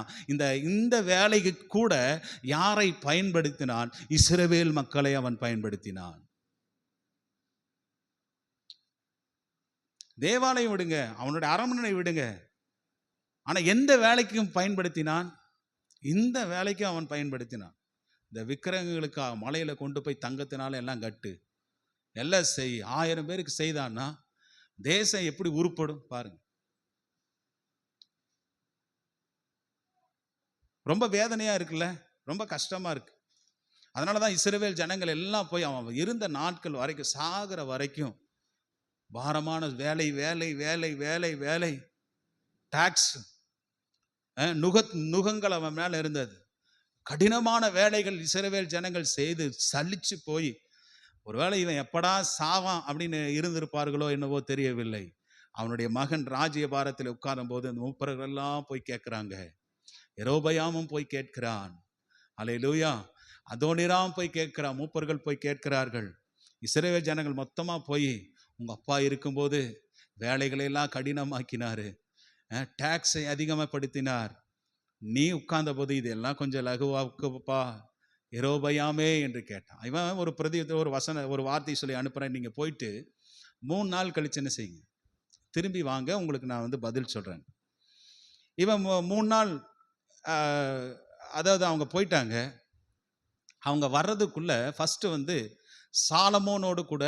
இந்த வேலைக்கு கூட யாரை பயன்படுத்தினான்? இஸ்ரவேல் மக்களை அவன் பயன்படுத்தினான். தேவாலயம் விடுங்க, அவனுடைய அரண்மனை விடுங்க, ஆனால் எந்த வேலைக்கும் பயன்படுத்தினான்? இந்த வேலைக்கும் அவன் பயன்படுத்தினான். இந்த விக்கிரகங்களுக்காக மலையில் கொண்டு போய் தங்கத்தினால எல்லாம் கட்டு, எல்லாம் செய், 1000 பேருக்கு செய்தான்னா தேசம் எப்படி உருப்படும் பாருங்க. ரொம்ப வேதனையா இருக்குல்ல, ரொம்ப கஷ்டமா இருக்கு. அதனாலதான் இஸ்ரவேல் ஜனங்கள் எல்லாம் போய் அவன் இருந்த நாட்கள் வரைக்கும், சாகிற வரைக்கும் பாரமான வேலை வேலை வேலை வேலை வேலை, டாக்ஸ், நுகங்கள் அவன் மேல இருந்தது. கடினமான வேலைகள் இஸ்ரவேல் ஜனங்கள் செய்து சலிச்சு போய், ஒருவேளை இவன் எப்படா சாவான் அப்படின்னு இருந்திருப்பார்களோ என்னவோ தெரியவில்லை. அவனுடைய மகன் ராஜ்யபாரத்தில் உட்காரும் போது அந்த மூப்பர்கள் எல்லாம் போய் கேட்கிறாங்க. யெரொபெயாமும் போய் கேட்கிறான். அல்லேலூயா. அதோனிராம் போய் கேட்கிறான். மூப்பர்கள் போய் கேட்கிறார்கள். இஸ்ரவேல் ஜனங்கள் மொத்தமா போய், உங்க அப்பா இருக்கும்போது வேலைகளை எல்லாம் கடினமாக்கினாரு, டாக்ஸை அதிகமாகப்படுத்தினார், நீ உட்கார்ந்த போது இதெல்லாம் கொஞ்சம் லகுவாக்குப்பா யெரொபெயாமே என்று கேட்டான். இவன் ஒரு வார்த்தை சொல்லி அனுப்புறேன், நீங்க போயிட்டு 3 நாள் கழிச்சு என்ன செய்யுங்க, திரும்பி வாங்க, உங்களுக்கு நான் பதில் சொல்றேன். இவன் 3 நாள், அதாவது அவங்க போயிட்டாங்க. அவங்க வர்றதுக்குள்ள ஃபர்ஸ்ட் சாலமோனோடு கூட,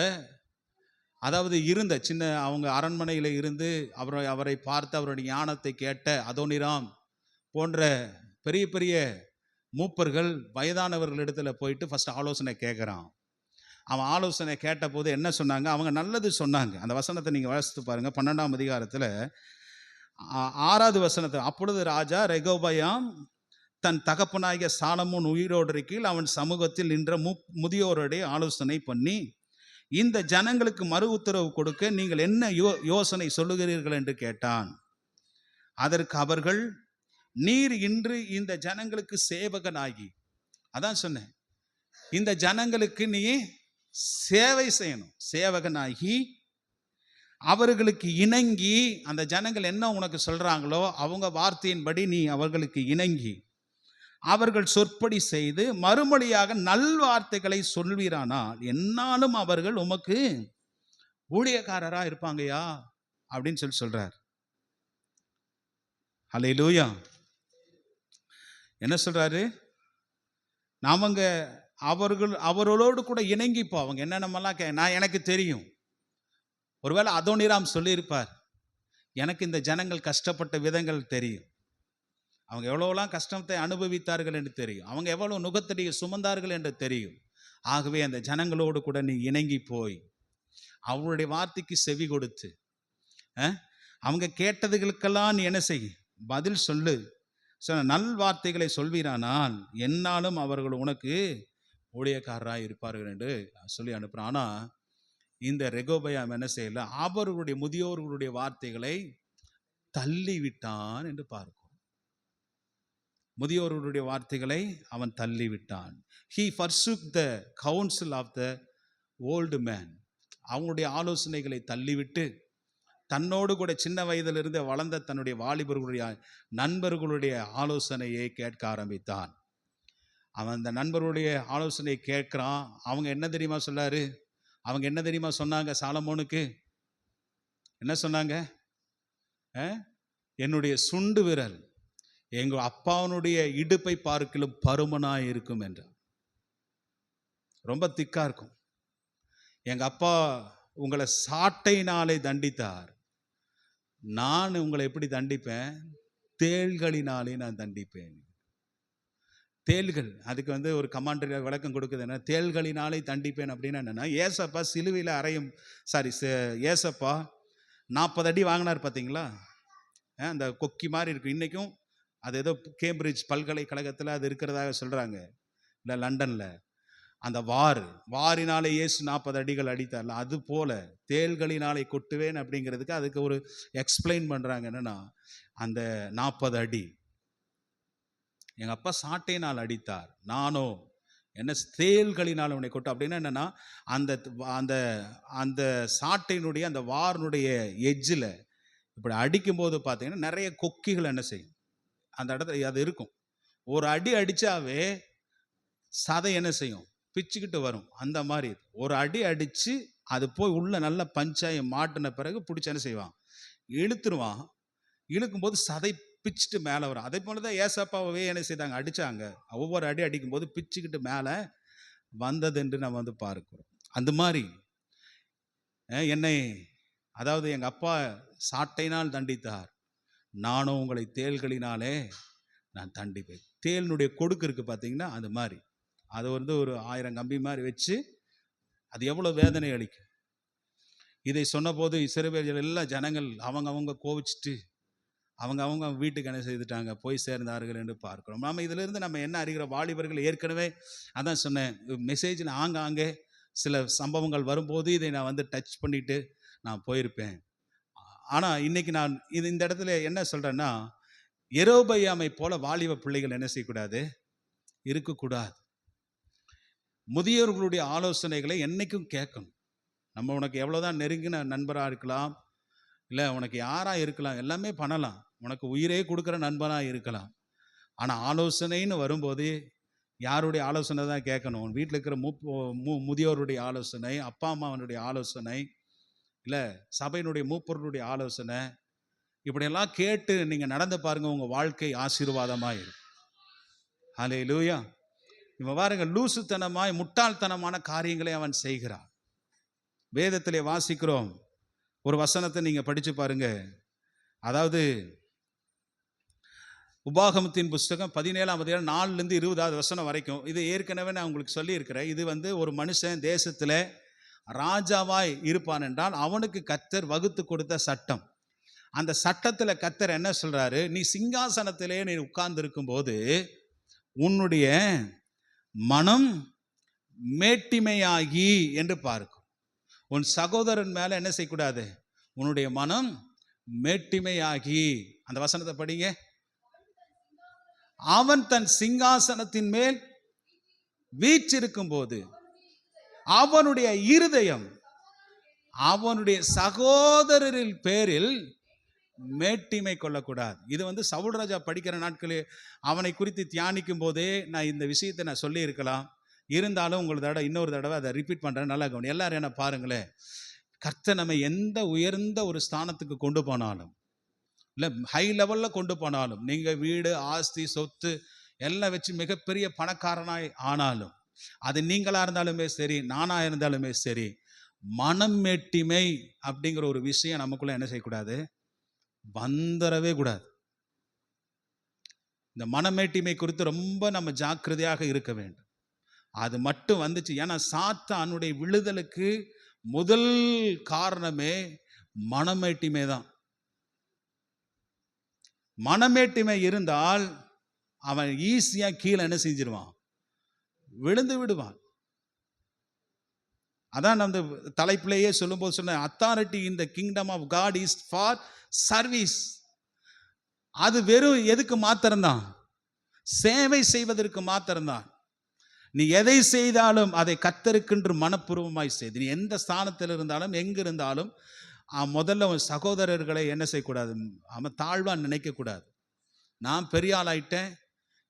அதாவது இருந்த சின்ன அவங்க அரண்மனையில் இருந்து அவரை பார்த்து அவருடைய ஞானத்தை கேட்ட அதோனிராம் போன்ற பெரிய பெரிய மூப்பர்கள் வயதானவர்களிடத்துல போயிட்டு ஃபர்ஸ்ட் ஆலோசனை கேட்குறான். அவன் ஆலோசனை கேட்ட போது என்ன சொன்னாங்க? அவங்க நல்லது சொன்னாங்க. அந்த வசனத்தை நீங்கள் வாசித்து பாருங்க. 12ஆம் அதிகாரத்தில் 6வது வசனத்தில், அப்பொழுது ராஜா ரெகொபெயாம் தன் தகப்பனாகிய சாலமோன் உயிரோடு இருக்கையில் அவன் சமூகத்தில் நின்ற முதியோருடைய ஆலோசனை பண்ணி, இந்த ஜனங்களுக்கு மறு உத்தரவு கொடுக்க நீங்கள் என்ன யோசனை சொல்லுகிறீர்கள் என்று கேட்டான். அதற்கு அவர்கள், நீர் இன்று இந்த ஜனங்களுக்கு சேவகனாகி, அதான் சொன்னேன், இந்த ஜனங்களுக்கு நீ சேவை செய்யணும், சேவகனாகி அவர்களுக்கு இணங்கி, அந்த ஜனங்கள் என்ன உனக்கு சொல்றாங்களோ அவங்க வார்த்தையின்படி நீ அவர்களுக்கு இணங்கி அவர்கள் சொற்படி செய்து மறுமொழியாக நல்வார்த்தைகளை சொல்வீரானால் என்னாலும் அவர்கள் உமக்கு ஊழியக்காரரா இருப்பாங்கயா அப்படின்னு சொல்றார். அல்லேலூயா. என்ன சொல்றாரு? நாமங்க அவர்களோடு கூட இணங்கிப்போ, அவங்க என்னென்னமெல்லாம் நான் எனக்கு தெரியும். ஒருவேளை அதோனிராம் சொல்லியிருப்பார், எனக்கு இந்த ஜனங்கள் கஷ்டப்பட்ட விதங்கள் தெரியும், அவங்க எவ்வளோலாம் கஷ்டத்தை அனுபவித்தார்கள் என்று தெரியும், அவங்க எவ்வளோ நுகத்தடியை சுமந்தார்கள் என்று தெரியும். ஆகவே அந்த ஜனங்களோடு கூட நீ இணங்கி போய் அவருடைய வார்த்தைக்கு செவி கொடுத்து அவங்க கேட்டதுகளுக்கெல்லாம் நீ என்ன செய், பதில் சொல்லு, நல் வார்த்தைகளை சொல்வீரானால் என்னாலும் அவர்கள் உனக்கு ஊழியக்காரராக இருப்பார்கள் என்று சொல்லி அனுப்புகிறான். ஆனால் இந்த ரெகொபெயாம் என்ன செய்யல, அவர்களுடைய முதியோர்களுடைய வார்த்தைகளை தள்ளிவிட்டான் என்று பார்க்கும். முதியோர்களுடைய வார்த்தைகளை அவன் தள்ளிவிட்டான். He forsook the counsel of the old man. அவங்களுடைய ஆலோசனைகளை தள்ளிவிட்டு தன்னோடு கூட சின்ன வயதிலிருந்து வளர்ந்த தன்னுடைய வாலிபர்களுடைய நண்பர்களுடைய ஆலோசனையை கேட்க ஆரம்பித்தான். அவன் அந்த நண்பர்களுடைய ஆலோசனையை கேட்கிறான். அவங்க என்ன தெரியுமா சொன்னாரு? அவங்க என்ன தெரியுமா சொன்னாங்க? சாலமோனுக்கு என்ன சொன்னாங்க? என்னுடைய சுண்டு விரல் எங்க அப்பாவுடைய இடுப்பை பார்க்கிலும் பருமனாய் இருக்கும் என்றார். ரொம்ப திக்கா இருக்கும். எங்க அப்பா உங்களை சாட்டையினாலே தண்டித்தார், நான் உங்களை எப்படி தண்டிப்பேன்? தேள்களினாலே நான் தண்டிப்பேன். தேள்கள், அதுக்கு ஒரு கமாண்டரி விளக்கம் கொடுக்குது. என்ன தேள்களினாலே தண்டிப்பேன் அப்படின்னா என்னன்னா, ஏசப்பா சிலுவையில் ஏசப்பா 40 அடி வாங்கினார் பார்த்தீங்களா? அந்த கொக்கி மாதிரி இருக்கும். இன்னைக்கும் அது ஏதோ கேம்பிரிட்ஜ் பல்கலைக்கழகத்தில் அது இருக்கிறதாக சொல்றாங்க, இல்லை லண்டன்ல. அந்த வாரினாலே இயேசு 40 அடிகள் அடித்தார்ல, அது போல தேள்களினாலே கொட்டுவேன் அப்படிங்கிறதுக்கு அதுக்கு ஒரு எக்ஸ்பிளைன் பண்றாங்க. என்னன்னா, அந்த 40 அடி. எங்கள் அப்பா சாட்டையினால் அடித்தார், நானோ என்ன தேள்களினால் உன்னை கொட்டும். அப்படின்னா என்னன்னா, அந்த அந்த அந்த சாட்டையினுடைய அந்த வாரினுடைய எஜ்ஜில் இப்படி அடிக்கும்போது பார்த்தீங்கன்னா நிறைய கொக்கிகள் என்ன செய்யும், அந்த இடத்துல அது இருக்கும். ஒரு அடி அடித்தாவே சதை என்ன செய்யும், பிச்சுக்கிட்டு வரும். அந்த மாதிரி ஒரு அடி அடித்து அது போய் உள்ள நல்ல பஞ்சாயி மாட்டின பிறகு பிடிச்சி என்ன செய்வான், இழுத்துருவான். இழுக்கும்போது சதை பிச்சுட்டு மேலே வரும். அதே போல தான் ஏசப்பாவே என்ன செய்தாங்க, அடித்தாங்க. ஒவ்வொரு அடி அடிக்கும்போது பிச்சுக்கிட்டு மேலே வந்தது என்று நம்ம வந்து பார்க்கிறோம். அந்த மாதிரி என்னை, அதாவது எங்கள் அப்பா சாட்டையினால் தண்டித்தார், நானும் உங்களை தேள்களினாலே நான் தண்டிப்பேன். தேளினுடைய கொடுக்கு இருக்குது பார்த்தீங்கன்னா, அது மாதிரி அது வந்து ஒரு 1000 கம்பி மாதிரி வச்சு அது எவ்வளோ வேதனை அளிக்கும். இதை சொன்னபோது இஸ்ரவேலர்கள் எல்லாம் ஜனங்கள் அவங்க கோவிச்சுட்டு அவங்க வீட்டுக்கு என்ன செய்துட்டாங்க, போய் சேர்ந்தார்கள் என்று பார்க்கிறோம். நம்ம இதிலிருந்து நம்ம என்ன அறிகிற, வாலிபர்கள் ஏற்கனவே அதான் சொன்னேன், மெசேஜில் ஆங்காங்கே சில சம்பவங்கள் வரும்போது இதை நான் வந்து டச் பண்ணிட்டு நான் போயிருப்பேன். ஆனால் இன்னைக்கு நான் இந்த இடத்துல என்ன சொல்கிறேன்னா, யெரொபெயாமை போல வாலிப பிள்ளைகள் என்ன செய்யக்கூடாது, இருக்கக்கூடாது. முதியோர்களுடைய ஆலோசனைகளை என்னைக்கும் கேட்கணும். நம்ம உனக்கு எவ்வளோதான் நெருங்கின நண்பராக இருக்கலாம், இல்லை உனக்கு யாராக இருக்கலாம், எல்லாமே பண்ணலாம், உனக்கு உயிரே கொடுக்குற நண்பனாக இருக்கலாம். ஆனால் ஆலோசனைன்னு வரும்போது யாருடைய ஆலோசனை தான் கேட்கணும்? உன் வீட்டில் இருக்கிற முதியோருடைய ஆலோசனை, அப்பா அம்மாவனுடைய ஆலோசனை, இல்லை சபையினுடைய மூப்பர்களுடைய ஆலோசனை, இப்படியெல்லாம் கேட்டு நீங்கள் நடந்து பாருங்கள், உங்கள் வாழ்க்கை ஆசீர்வாதமாக இருக்கும். ஹல்லேலூயா. இவன் பாருங்க, லூசுத்தனமாய் முட்டாள்தனமான காரியங்களை அவன் செய்கிறான். வேதத்திலே வாசிக்கிறோம், ஒரு வசனத்தை நீங்கள் படித்து பாருங்க. அதாவது உபாகமத்தின் புஸ்தகம் 17ஆம் அதிகாரம் 4லேருந்து 20வது வசனம் வரைக்கும். இது ஏற்கனவே நான் உங்களுக்கு சொல்லியிருக்கிறேன். இது வந்து ஒரு மனுஷன் தேசத்தில் ராஜாவாய் இருப்பான் என்றால் அவனுக்கு கர்த்தர் வகுத்து கொடுத்த சட்டம். அந்த சட்டத்தில் கர்த்தர் என்ன சொல்றாரு, நீ சிங்காசனத்திலே நீ உட்கார்ந்து இருக்கும்போது உன்னுடைய மனம் மேட்டிமையாகி என்று பார்க்கும். உன் சகோதரன் மேல என்ன செய்யக்கூடாது, உன்னுடைய மனம் மேட்டிமையாகி. அந்த வசனத்தை படிங்க. அவன் தன் சிங்காசனத்தின் மேல் வீற்றிருக்கும் போது அவனுடைய இருதயம் அவனுடைய சகோதரரின் பேரில் மேட்டிமை கொள்ளக்கூடாது. இது வந்து சவுல் ராஜா படிக்கிற நாட்களே அவனை குறித்து தியானிக்கும் போதே நான் இந்த விஷயத்தை நான் சொல்லி இருக்கலாம். இருந்தாலும் இன்னொரு தடவை அதை ரிப்பீட் பண்ணுறேன். நல்லா கவனி. எல்லாரும் என்ன பாருங்களேன், கர்த்தர் நம்ம எந்த உயர்ந்த ஒரு ஸ்தானத்துக்கு கொண்டு போனாலும், இல்லை ஹை லெவலில் கொண்டு போனாலும், நீங்கள் வீடு ஆஸ்தி சொத்து எல்லாம் வச்சு மிகப்பெரிய பணக்காரனாய் ஆனாலும், அது நீங்களாக இருந்தாலுமே சரி, நானாக இருந்தாலுமே சரி, மனம் மேட்டிமை அப்படிங்கிற ஒரு விஷயம் நமக்குள்ள என்ன செய்யக்கூடாது, வந்துடவே கூடாது. இந்த மனமேட்டிமை குறித்து ரொம்ப நம்ம ஜாக்கிரதையாக இருக்க வேண்டும். அது மட்டும் வந்துச்சு, ஏன்னா சாத்தானுடைய விழுதலுக்கு முதல் காரணமே மனமேட்டிமை தான். மனமேட்டிமை இருந்தால் அவன் ஈஸியா கீழே என்ன செஞ்சிருவான், விழுந்து விடுவான். அதான் அந்த தலைப்பிலேயே சொல்லும்போது சொன்ன, authority in the kingdom of God is for service. அது வெறும் எதுக்கு மாத்திரம்தான், சேவை செய்வதற்கு மாத்திரம்தான். நீ எதை செய்தாலும் அதை கர்த்தருக்கென்று மனப்பூர்வமாய் செய்து, நீ எந்த ஸ்தானத்தில் இருந்தாலும் எங்க இருந்தாலும் முதல்ல உன் சகோதரர்களை என்ன செய்யக்கூடாது, அவன் தாழ்வாக நினைக்கக்கூடாது. நான் பெரிய ஆள் ஆயிட்டேன்,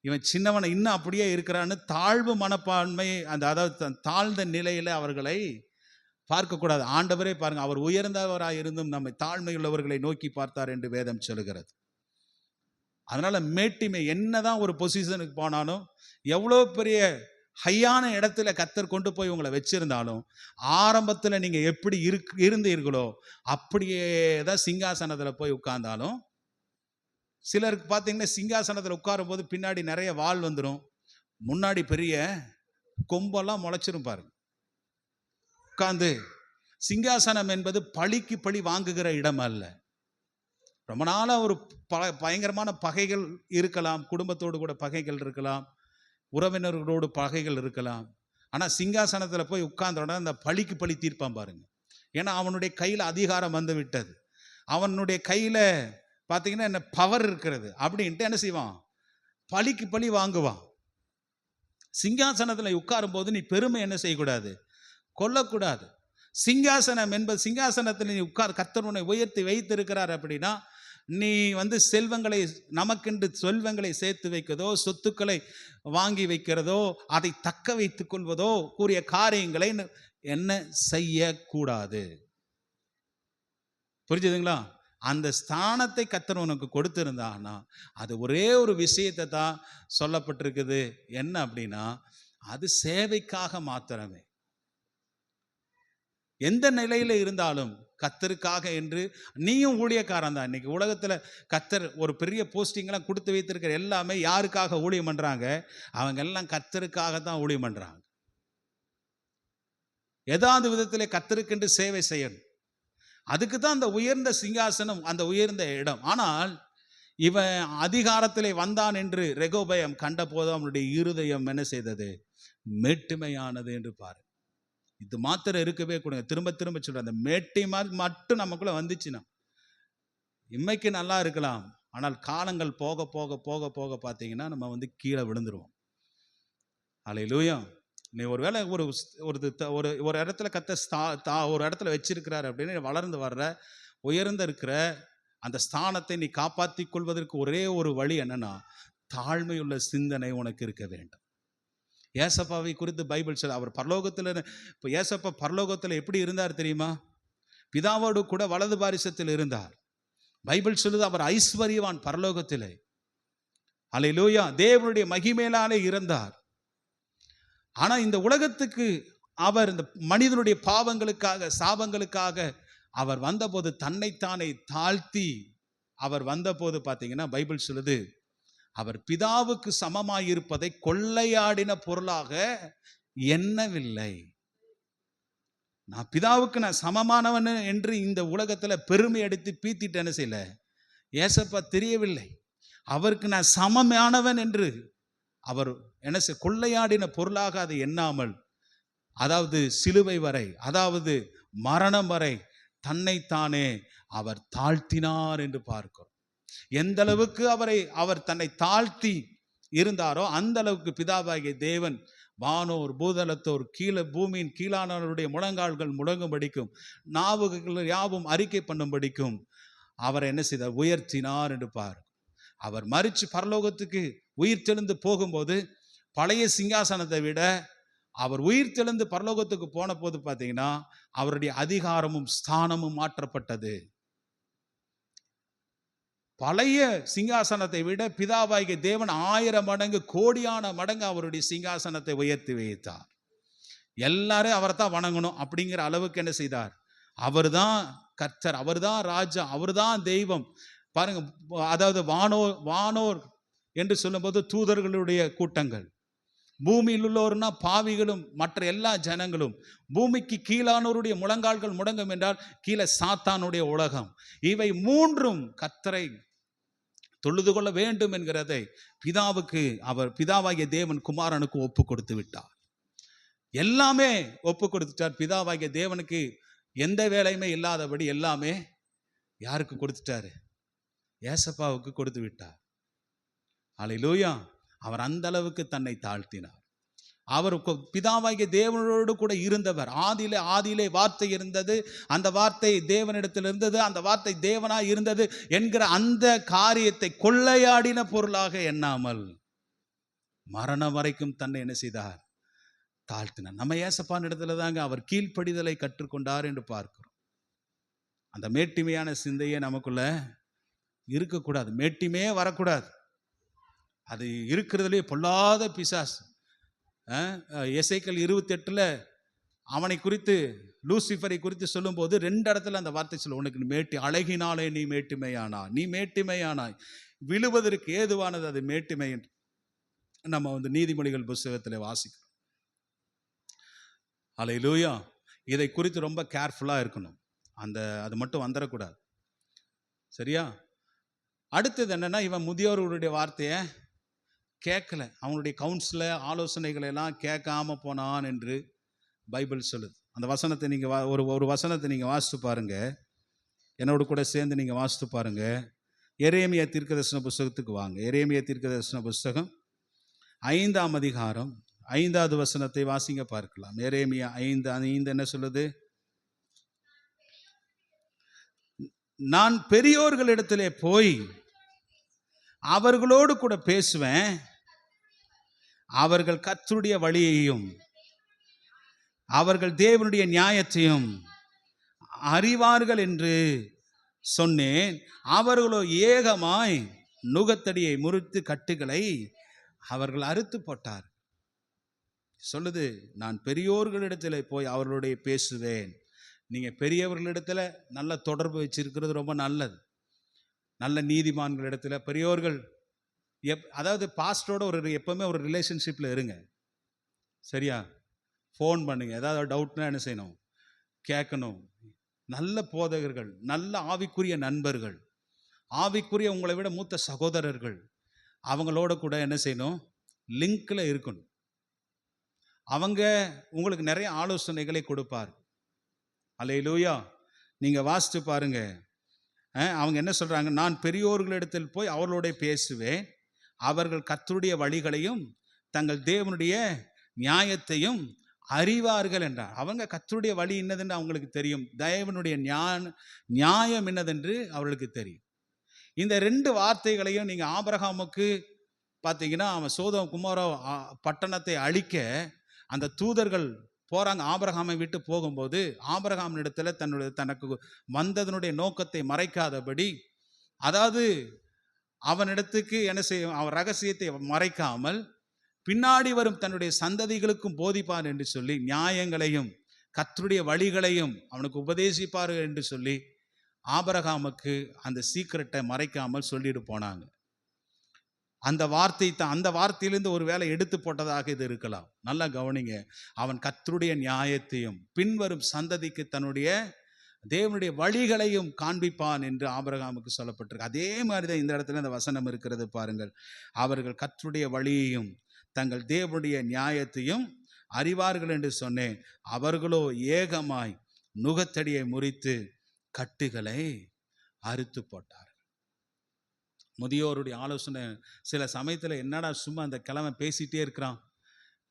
இவன் சின்னவனை இன்னும் அப்படியே இருக்கிறான்னு தாழ்வு மனப்பான்மை, அதாவது தாழ்ந்த நிலையில் அவர்களை பார்க்கக்கூடாது. ஆண்டவரே பாருங்க, அவர் உயர்ந்தவராக இருந்தும் நம்மை தாழ்மையுள்ளவர்களை நோக்கி பார்த்தார் என்று வேதம் சொல்லுகிறது. அதனால மேட்டிமை என்னதான் ஒரு பொசிஷனுக்கு போனாலும், எவ்வளோ பெரிய ஹையான இடத்துல கர்த்தர் கொண்டு போய் உங்களை வச்சிருந்தாலும், ஆரம்பத்தில் நீங்க எப்படி இருந்தீர்களோ அப்படியே தான் சிங்காசனத்தில் போய் உட்கார்ந்தாலும். சிலருக்கு பார்த்தீங்கன்னா சிங்காசனத்தில் உட்காரும் போது பின்னாடி நிறைய வால் வந்துடும், முன்னாடி பெரிய கொம்பெல்லாம் முளைச்சிரும் பாருங்க. உட்கார்ந்து சிங்காசனம் என்பது பழிக்கு பழி வாங்குகிற இடம் அல்ல. ரொம்ப நாளாக ஒரு பயங்கரமான பகைகள் இருக்கலாம், குடும்பத்தோடு கூட பகைகள் இருக்கலாம், உறவினர்களோடு பகைகள் இருக்கலாம். ஆனால் சிங்காசனத்தில் போய் உட்கார்ந்த உடனே அந்த பழிக்கு பழி தீர்ப்பான் பாருங்க. ஏன்னா அவனுடைய கையில் அதிகாரம் வந்து விட்டது, அவனுடைய கையில் பார்த்தீங்கன்னா என்ன பவர் இருக்கிறது அப்படின்ட்டு என்ன செய்வான், பழிக்கு பழி வாங்குவான். சிங்காசனத்தில் உட்காரும் போது நீ பெருமை என்ன செய்யக்கூடாது, கொல்லக்கூடாது. சிங்காசனம் என்பது, சிங்காசனத்தில் நீ கர்த்தர் உன்னை உயர்த்தி வைத்திருக்கிறார் அப்படின்னா, நீ செல்வங்களை, நமக்கென்று செல்வங்களை சேர்த்து வைக்கிறதோ, சொத்துக்களை வாங்கி வைக்கிறதோ, அதை தக்க வைத்துக் கொள்வதோ கூறிய காரியங்களை என்ன செய்யக்கூடாது. புரிஞ்சுதுங்களா? அந்த ஸ்தானத்தை கர்த்தர் உனக்கு கொடுத்திருந்தான்னா அது ஒரே ஒரு விஷயத்தை தான் சொல்லப்பட்டிருக்குது. என்ன அப்படின்னா, அது சேவைக்காக மாத்திரமே. எந்த நிலையில இருந்தாலும் கர்த்தருக்காக என்று, நீயும் ஊழியக்காரன் தான். இன்னைக்கு உலகத்தில் கர்த்தர் ஒரு பெரிய போஸ்டிங்லாம் கொடுத்து வைத்திருக்கிற எல்லாமே யாருக்காக ஊழியம் பண்றாங்க? அவங்க எல்லாம் கர்த்தருக்காக தான் ஊழியம் பண்றாங்க. ஏதாவது விதத்தில் கர்த்தருக்கென்று சேவை செய்யணும். அதுக்கு தான் அந்த உயர்ந்த சிங்காசனம், அந்த உயர்ந்த இடம். ஆனால் இவன் அதிகாரத்திலே வந்தான் என்று ரெகோபயம் கண்ட போது அவனுடைய இருதயம் என்ன செய்தது, மேட்டுமையானது என்று பாரு. இது மாத்திரம் இருக்கவே கூடாது. திரும்ப திரும்ப சொல்றேன், அந்த மேட்டிமை மட்டும் நமக்குள்ள வந்துச்சுன்னா இன்மைக்கு நல்லா இருக்கலாம், ஆனால் காலங்கள் போக போக போக போக பார்த்தீங்கன்னா நம்ம கீழே விழுந்துருவோம். அல்லேலூயா. நீ ஒருவேளை ஒரு ஒரு ஒரு இடத்துல ஒரு இடத்துல வச்சிருக்கிறார் அப்படின்னு வளர்ந்து வர்ற, உயர்ந்த இருக்கிற அந்த ஸ்தானத்தை நீ காப்பாற்றி கொள்வதற்கு ஒரே ஒரு வழி என்னன்னா, தாழ்மையுள்ள சிந்தனை உனக்கு இருக்க வேண்டும். ஏசப்பாவை குறித்து பைபிள் சொல்ல, அவர் பரலோகத்தில், இப்போ ஏசப்பா பரலோகத்தில் எப்படி இருந்தார் தெரியுமா? பிதாவோடு கூட வலது பாரிசத்தில் இருந்தார். பைபிள் சொல்லுது அவர் ஐஸ்வர்யவான் பரலோகத்திலே. அல்லேலூயா. தேவனுடைய மகிமையினாலே இருந்தார். ஆனா இந்த உலகத்துக்கு அவர் இந்த மனிதனுடைய பாவங்களுக்காக, சாபங்களுக்காக அவர் வந்தபோது தன்னைத்தானே தாழ்த்தி அவர் வந்தபோது பார்த்தீங்கன்னா பைபிள் சொல்லுது, அவர் பிதாவுக்கு சமமாயிருப்பதை கொள்ளையாடின பொருளாக எண்ணவில்லை. நான் பிதாவுக்கு நான் சமமானவன் என்று இந்த உலகத்துல பெருமை அடித்து பீத்திட்டு என்ன செய்யல, ஏசப்பா தெரியவில்லை. அவருக்கு நான் சமமானவன் என்று அவர் என்ன செய்ய, கொள்ளையாடின பொருளாக அதை எண்ணாமல், அதாவது சிலுவை வரை, அதாவது மரணம் வரை தன்னைத்தானே அவர் தாழ்த்தினார் என்று பார்க்கிறோம். எந்த அளவுக்கு அவர் தன்னை தாழ்த்தி இருந்தாரோ அந்த அளவுக்கு பிதாவாகிய தேவன் வானோர் பூதலத்தோர் கீழே பூமியின் கீழானவருடைய முழங்கால்கள் முழங்கும்படிக்கும், நாவுகள் யாவும் அறிக்கை பண்ணும்படிக்கும் அவரை என்ன செய்தார், உயர்த்தினார் என்று பார். அவர் மரிச்சு பரலோகத்துக்கு உயிர் தெழுந்து போகும்போது பழைய சிங்காசனத்தை விட அவர் உயிர் தெழுந்து பரலோகத்துக்கு போன போது பார்த்தீங்கன்னா அவருடைய அதிகாரமும் ஸ்தானமும் மாற்றப்பட்டது. பழைய சிங்காசனத்தை விட பிதாவாகிய தேவன் 1000 மடங்கு, கோடியான மடங்கு அவருடைய சிங்காசனத்தை உயர்த்தி வைத்தார். எல்லாரும் அவரை தான் வணங்கணும் அப்படிங்கிற அளவுக்கு என்ன செய்தார், அவர் தான் கர்த்தர், அவர் தான் ராஜா, அவர் தான் தெய்வம். பாருங்க, அதாவது வானோர் என்று சொல்லும்போது தூதர்களுடைய கூட்டங்கள், பூமியில் உள்ளோர்னா பாவிகளும் மற்ற எல்லா ஜனங்களும், பூமிக்கு கீழானோருடைய முழங்கால்கள் முடங்கும் என்றால் கீழே சாத்தானுடைய உலகம். இவை மூன்றும் கர்த்தரை தொழுது கொள்ள வேண்டும் என்கிறதை பிதாவுக்கு, அவர் பிதாவாகிய தேவன் குமாரனுக்கு ஒப்பு கொடுத்து விட்டார். எல்லாமே ஒப்பு கொடுத்துட்டார். பிதாவாகிய தேவனுக்கு எந்த வேலையுமே இல்லாதபடி எல்லாமே யாருக்கு கொடுத்துட்டாரு, ஏசப்பாவுக்கு கொடுத்து விட்டார். அல்லேலூயா. அவர் அந்த அளவுக்கு தன்னை தாழ்த்தினார். அவர் பிதாவாகிய தேவனோடு கூட இருந்தவர். ஆதியிலே வார்த்தை இருந்தது, அந்த வார்த்தை தேவனிடத்தில் இருந்தது, அந்த வார்த்தை தேவனாய் இருந்தது என்கிற அந்த காரியத்தை கொள்ளையாடின பொருளாக எண்ணாமல் மரணம் வரைக்கும் தன்னை என்ன செய்தார், தாழ்த்தினார். நம்ம ஏசப்பான் இடத்துல தாங்க அவர் கீழ்ப்படிதலை கற்றுக்கொண்டார் என்று பார்க்கிறோம். அந்த மேட்டிமையான சிந்தையே நமக்குள்ள இருக்கக்கூடாது, மேட்டிமையே வரக்கூடாது. அது இருக்கிறதுலே பொல்லாத பிசாசு. எசேக்கியேல் 28 அவனை குறித்து, லூசிஃபரை குறித்து சொல்லும்போது 2 இடத்துல அந்த வார்த்தை சொல்ல, உனக்கு அழகினாலே நீ மேட்டிமையானாய், நீ மேட்டிமையானாய், விழுவதற்கு ஏதுவானது அது மேட்டிமை என்று நம்ம நீதிமொழிகள் புத்தகத்தில் வாசிக்கிறோம். அல்லேலூயா. இதை குறித்து ரொம்ப கேர்ஃபுல்லாக இருக்கணும். அது மட்டும் வந்துடக்கூடாது. சரியா? அடுத்தது என்னன்னா, இவன் முதியோர்களுடைய வார்த்தையை கேட்கல, அவனுடைய கவுன்சில ஆலோசனைகளை எல்லாம் கேட்காம போனான் என்று பைபிள் சொல்லுது. அந்த வசனத்தை நீங்கள் ஒரு வசனத்தை நீங்கள் வாசித்து பாருங்க, என்னோடு கூட சேர்ந்து நீங்கள் வாசித்து பாருங்க. எரேமியா தீர்க்கதரிசன புஸ்தகத்துக்கு வாங்க. எரேமியா தீர்க்கதரிசன புஸ்தகம் 5ஆம் அதிகாரம் 5வது வசனத்தை வாசிங்க பார்க்கலாம். எரேமியா 5:5 என்ன சொல்லுது? நான் பெரியோர்களிடத்திலே போய் அவர்களோடு கூட பேசுவேன், அவர்கள் கர்த்தருடைய வழியையும் அவர்கள் தேவனுடைய நியாயத்தையும் அறிவார்கள் என்று சொன்னேன். அவர்களோ ஏகமாய் நுகத்தடியை முறித்து கட்டுகளை அவர்கள் அறுத்து போட்டார். சொல்லுது, நான் பெரியோர்களிடத்தில் போய் அவர்களுடைய பேசுவேன். நீங்கள் பெரியவர்களிடத்தில் நல்ல தொடர்பு வச்சிருக்கிறது ரொம்ப நல்லது. நல்ல நீதிமான்களிடத்தில் பெரியோர்கள் அதாவது பாஸ்டரோட எப்பவுமே ஒரு ரிலேஷன்ஷிப்பில் இருங்க. சரியா? ஃபோன் பண்ணுங்க, ஏதாவது டவுட்னா என்ன செய்யணும்? கேட்கணும். நல்ல போதகர்கள், நல்ல ஆவிக்குரிய நண்பர்கள், ஆவிக்குரிய உங்களை விட மூத்த சகோதரர்கள், அவங்களோட கூட என்ன செய்யணும்? லிங்க்ல இருக்கணும். அவங்க உங்களுக்கு நிறைய ஆலோசனைகளை கொடுப்பார். அல்லேலூயா. நீங்க வாசித்து பாருங்க. அவங்க என்ன சொல்றாங்க? நான் பெரியோர்களிடத்தில் போய் அவர்களோட பேசுவேன், அவர்கள் கர்த்தருடைய வழிகளையும் தங்கள் தேவனுடைய நியாயத்தையும் அறிவார்கள் என்றார். அவங்க கர்த்தருடைய வழி என்னதென்று அவங்களுக்கு தெரியும், தேவனுடைய நியாயம் என்னதென்று அவர்களுக்கு தெரியும். இந்த 2 வார்த்தைகளையும் நீங்க ஆபிரகாமுக்கு பார்த்தீங்கன்னா, அவன் சோதோம் குமாரோ பட்டணத்தை அழிக்க அந்த தூதர்கள் போறாங்க. ஆபிரகாமை விட்டு போகும்போது ஆபிரகாமினிடத்துல தனக்கு வந்ததனுடைய நோக்கத்தை மறைக்காதபடி, அதாவது அவனிடத்துக்கு என்ன செய்யும், அவன் ரகசியத்தை மறைக்காமல் பின்னாடி வரும் தன்னுடைய சந்ததிகளுக்கும் போதிப்பார் என்று சொல்லி, நியாயங்களையும் கர்த்தருடைய வழிகளையும் அவனுக்கு உபதேசிப்பார் என்று சொல்லி ஆபிரகாமுக்கு அந்த சீக்கிரட்டை மறைக்காமல் சொல்லிட்டு போனாங்க. அந்த வார்த்தையிலிருந்து ஒரு வேளை எடுத்து போட்டதாக இது இருக்கலாம். நல்லா கவனிங்க. அவன் கர்த்தருடைய நியாயத்தையும் பின்வரும் சந்ததிக்கு தன்னுடைய தேவனுடைய வழிகளையும் காண்பிப்பான் என்று ஆபிரகாமுக்கு சொல்லப்பட்டிருக்கு. அதே மாதிரி தான் இந்த இடத்துல இந்த வசனம் இருக்கிறது பாருங்கள். அவர்கள் கர்த்தருடைய வழியையும் தங்கள் தேவனுடைய நியாயத்தையும் அறிவார்கள் என்று சொன்னேன். அவர்களோ ஏகமாய் நுகத்தடியை முறித்து கட்டுகளை அறுத்து போட்டார். முதியோருடைய ஆலோசனை சில சமயத்தில் என்னடா சும்மா அந்த கிழமை பேசிகிட்டே இருக்கிறான்,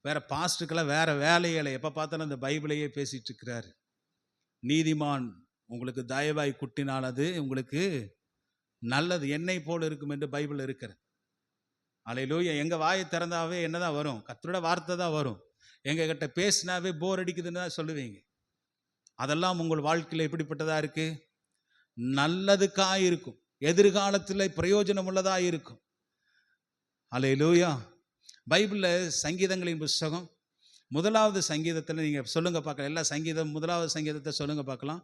வேற பாஸ்டுக்கெல்லாம் வேற வேலைகளை எப்போ பார்த்தாலும் அந்த பைபிளையே பேசிட்டு இருக்கிறாரு. நீதிமான் உங்களுக்கு தயவாய் குட்டினால் அது உங்களுக்கு நல்லது, எண்ணெய் போல் இருக்கும் என்று பைபிள் இருக்கிறது. அல்லேலூயா. எங்கள் வாயை திறந்தாவே என்னதான் வரும்? கர்த்தருடைய வார்த்தை தான் வரும். எங்ககிட்ட பேசினாவே போர் அடிக்குதுன்னு தான் சொல்லுவீங்க. அதெல்லாம் உங்கள் வாழ்க்கையில் எப்படிப்பட்டதாக இருக்கு? நல்லதுக்காக இருக்கும், எதிர்காலத்தில் பிரயோஜனம் உள்ளதாக இருக்கும். அல்லேலூயா. பைபிளில் சங்கீதங்களின் புஸ்தகம் 1வது சங்கீதத்தில் நீங்கள் சொல்லுங்க பார்க்கலாம். எல்லா சங்கீதம் 1வது சங்கீதத்தை சொல்லுங்க பார்க்கலாம்.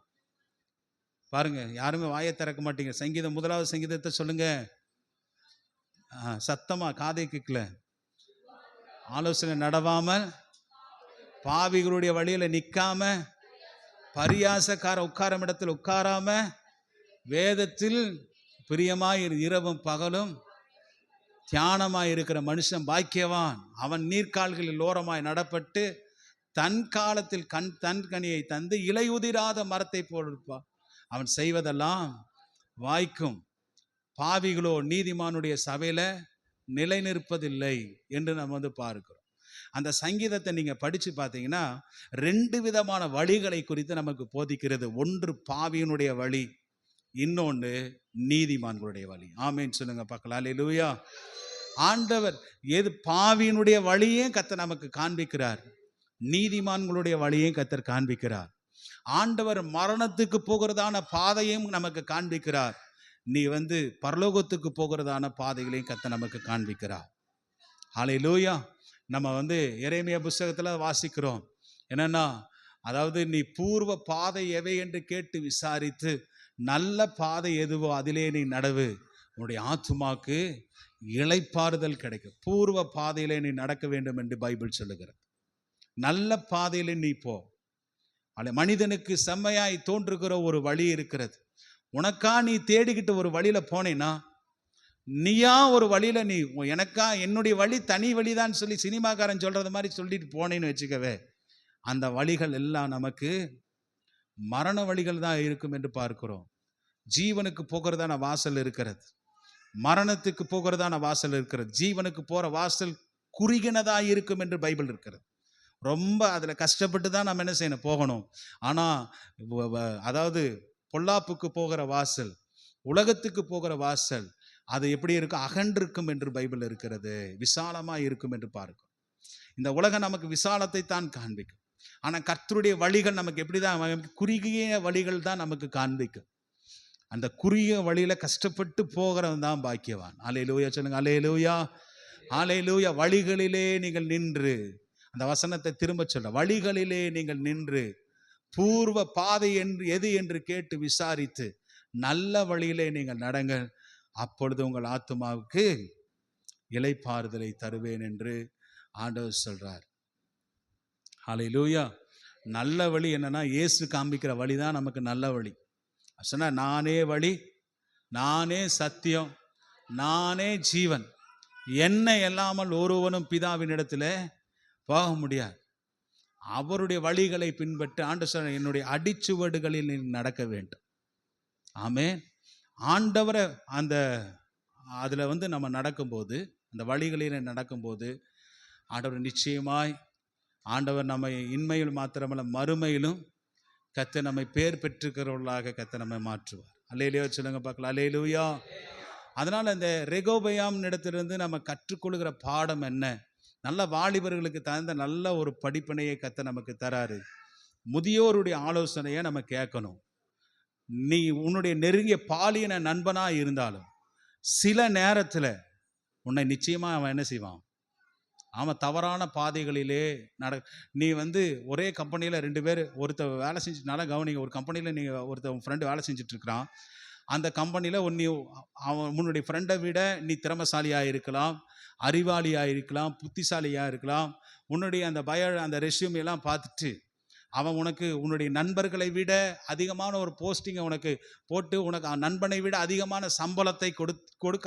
பாருங்க, யாருமே வாயை திறக்க மாட்டீங்க. சங்கீதம் 1வது சங்கீதத்தை சொல்லுங்க சத்தமா, காதை கேட்கல. ஆலோசனை நடவாமல், பாவிகளுடைய வழியில நிற்காம, பரியாசக்கார உட்காரும் இடத்தில் உட்காராம, வேதத்தில் பிரியமாய் இரவும் பகலும் தியானமாய் இருக்கிற மனுஷன் பாக்கியவான். அவன் நீர்க்கால்களில் ஓரமாய் நடப்பட்டு தன் காலத்தில் தன் கனியை தந்து இலையுதிராத மரத்தை போல் இருப்பான். அவன் செய்வதெல்லாம் வாய்க்கும். பாவிகளோ நீதிமானுடைய சபையில நிலை நிற்பதில்லை என்று நம்ம பார்க்கிறோம். அந்த சங்கீதத்தை நீங்க படிச்சு பார்த்தீங்கன்னா 2 விதமான வழிகளை குறித்து நமக்கு போதிக்கிறது. ஒன்று பாவியினுடைய வழி, இன்னொன்று நீதிமான்களுடைய வழி. ஆமேன் சொல்லுங்க பார்க்கலாம். அல்லேலூயா. ஆண்டவர் பாவியினுடைய வழியே கர்த்தர் நமக்கு காண்பிக்கிறார், நீதிமான்களுடைய வழியையும் கர்த்தர் காண்பிக்கிறார். ஆண்டவர் மரணத்துக்கு போகிறதான பாதையும் நமக்கு காண்பிக்கிறார். நீ பரலோகத்துக்கு போகிறதான பாதைகளையும் கர்த்தர் நமக்கு காண்பிக்கிறார். அல்லேலூயா. நம்ம எரேமியா புஸ்தகத்துல வாசிக்கிறோம் என்னன்னா, அதாவது நீ பூர்வ பாதை எவை என்று கேட்டு விசாரித்து நல்ல பாதை எதுவோ அதிலே நீ நடவு, உன்னுடைய ஆத்துமாக்கு இளைப்பாறுதல் கிடைக்கும். பூர்வ பாதையிலே நீ நடக்க வேண்டும் என்று பைபிள் சொல்லுகிறது. நல்ல பாதையில நீ போ. மனிதனுக்கு செம்மையாய் தோன்றுகிற ஒரு வழி இருக்கிறது. உனக்கா நீ தேடிக்கிட்டு ஒரு வழியில போனேன்னா, நீயா ஒரு வழியில நீ எனக்கா என்னுடைய வழி தனி வழிதான் சொல்லி சினிமாக்காரன் சொல்றது மாதிரி சொல்லிட்டு போனேன்னு வச்சுக்கவே, அந்த வழிகள் எல்லாம் நமக்கு மரண வழிகள் தான் இருக்கும் என்று பார்க்கிறோம். ஜீவனுக்கு போகிறதான வாசல் இருக்கிறது. மரணத்துக்கு போகிறதான வாசல் இருக்கிறது, ஜீவனுக்கு போகிற வாசல் குறுகினதாக இருக்கும் என்று பைபிள் இருக்கிறது. ரொம்ப அதில் கஷ்டப்பட்டு தான் நம்ம என்ன செய்யணும், போகணும். ஆனால் அதாவது பொல்லாப்புக்கு போகிற வாசல், உலகத்துக்கு போகிற வாசல், அது எப்படி இருக்கும், அகன்றிருக்கும் என்று பைபிள் இருக்கிறது, விசாலமாக இருக்கும் என்று பார்க்கும். இந்த உலகம் நமக்கு விசாலத்தை தான் காண்பிக்கும். ஆனால் கர்த்தருடைய வழிகள் நமக்கு எப்படி தான், குறுகிய வழிகள் தான் நமக்கு காண்பிக்கும். அந்த குறுகிய வழியில் கஷ்டப்பட்டு போகிறவன் தான் பாக்கியவான். அல்லேலூயா சொல்லுங்க, அல்லேலூயா, அல்லேலூயா. வழிகளிலே நீங்கள் நின்று, அந்த வசனத்தை திரும்ப சொல்ல, வழிகளிலே நீங்கள் நின்று பூர்வ பாதை என்று எது என்று கேட்டு விசாரித்து நல்ல வழியிலே நீங்கள் நடங்க, அப்பொழுது உங்கள் ஆத்துமாவுக்கு இளைப்பாறுதலை தருவேன் என்று ஆண்டவர் சொல்றார். ஹல்லேலூயா. நல்ல வழி என்னன்னா, இயேசு காண்பிக்கிற வழி தான் நமக்கு நல்ல வழி. சொன்னா, நானே வழி, நானே சத்தியம், நானே ஜீவன், என்னை இல்லாமல் ஒருவனும் பிதாவினிடத்தில் போக முடியாது. அவருடைய வழிகளை பின்பற்றி ஆண்டவர் என்னுடைய அடிச்சுவடுகளில் நடக்க வேண்டும். ஆமென். ஆண்டவரை அந்த அதில் நம்ம நடக்கும்போது, அந்த வழிகளில் நடக்கும்போது ஆண்டவர் நிச்சயமாய், ஆண்டவர் நம்மை இன்மையில் மாத்திரமல்ல மறுமையிலும் கர்த்தர் நம்மை பேர் பெற்றுக்கிறவர்களாக கர்த்தர் நம்மை மாற்றுவார். அல்லேலூயா சொல்லுங்க பார்க்கலாம், அல்லேலூயா. அதனால் இந்த ரெகோபயாம் இடத்திலிருந்து நம்ம கற்றுக்கொள்கிற பாடம் என்ன? நல்ல வாலிபர்களுக்கு தகுந்த நல்ல ஒரு படிப்பினையை கர்த்தர் நமக்கு தராரு. முதியோருடைய ஆலோசனையை நம்ம கேட்கணும். நீ உன்னுடைய நெருங்கிய பாலியன நண்பனாக இருந்தாலும் சில நேரத்தில் உன்னை நிச்சயமாக அவன் என்ன செய்வான், அவன் தவறான பாதைகளிலே நீ ஒரே கம்பெனியில் 2 பேர், ஒருத்தர் வேலை செஞ்சுனால கவனிங்க, ஒரு கம்பெனியில் நீங்கள் ஒருத்தர் ஃப்ரெண்டு வேலை செஞ்சிட்ருக்கிறான். அந்த கம்பெனியில் அவன் உன்னுடைய ஃப்ரெண்டை விட நீ திறமைசாலியாக இருக்கலாம், அறிவாளியாக இருக்கலாம், புத்திசாலியாக இருக்கலாம். உன்னுடைய அந்த ரெஸ்யூம் எல்லாம் பார்த்துட்டு அவன் உனக்கு உன்னுடைய நண்பர்களை விட அதிகமான ஒரு போஸ்டிங்கை உனக்கு போட்டு, உனக்கு நண்பனை விட அதிகமான சம்பளத்தை கொடுக்க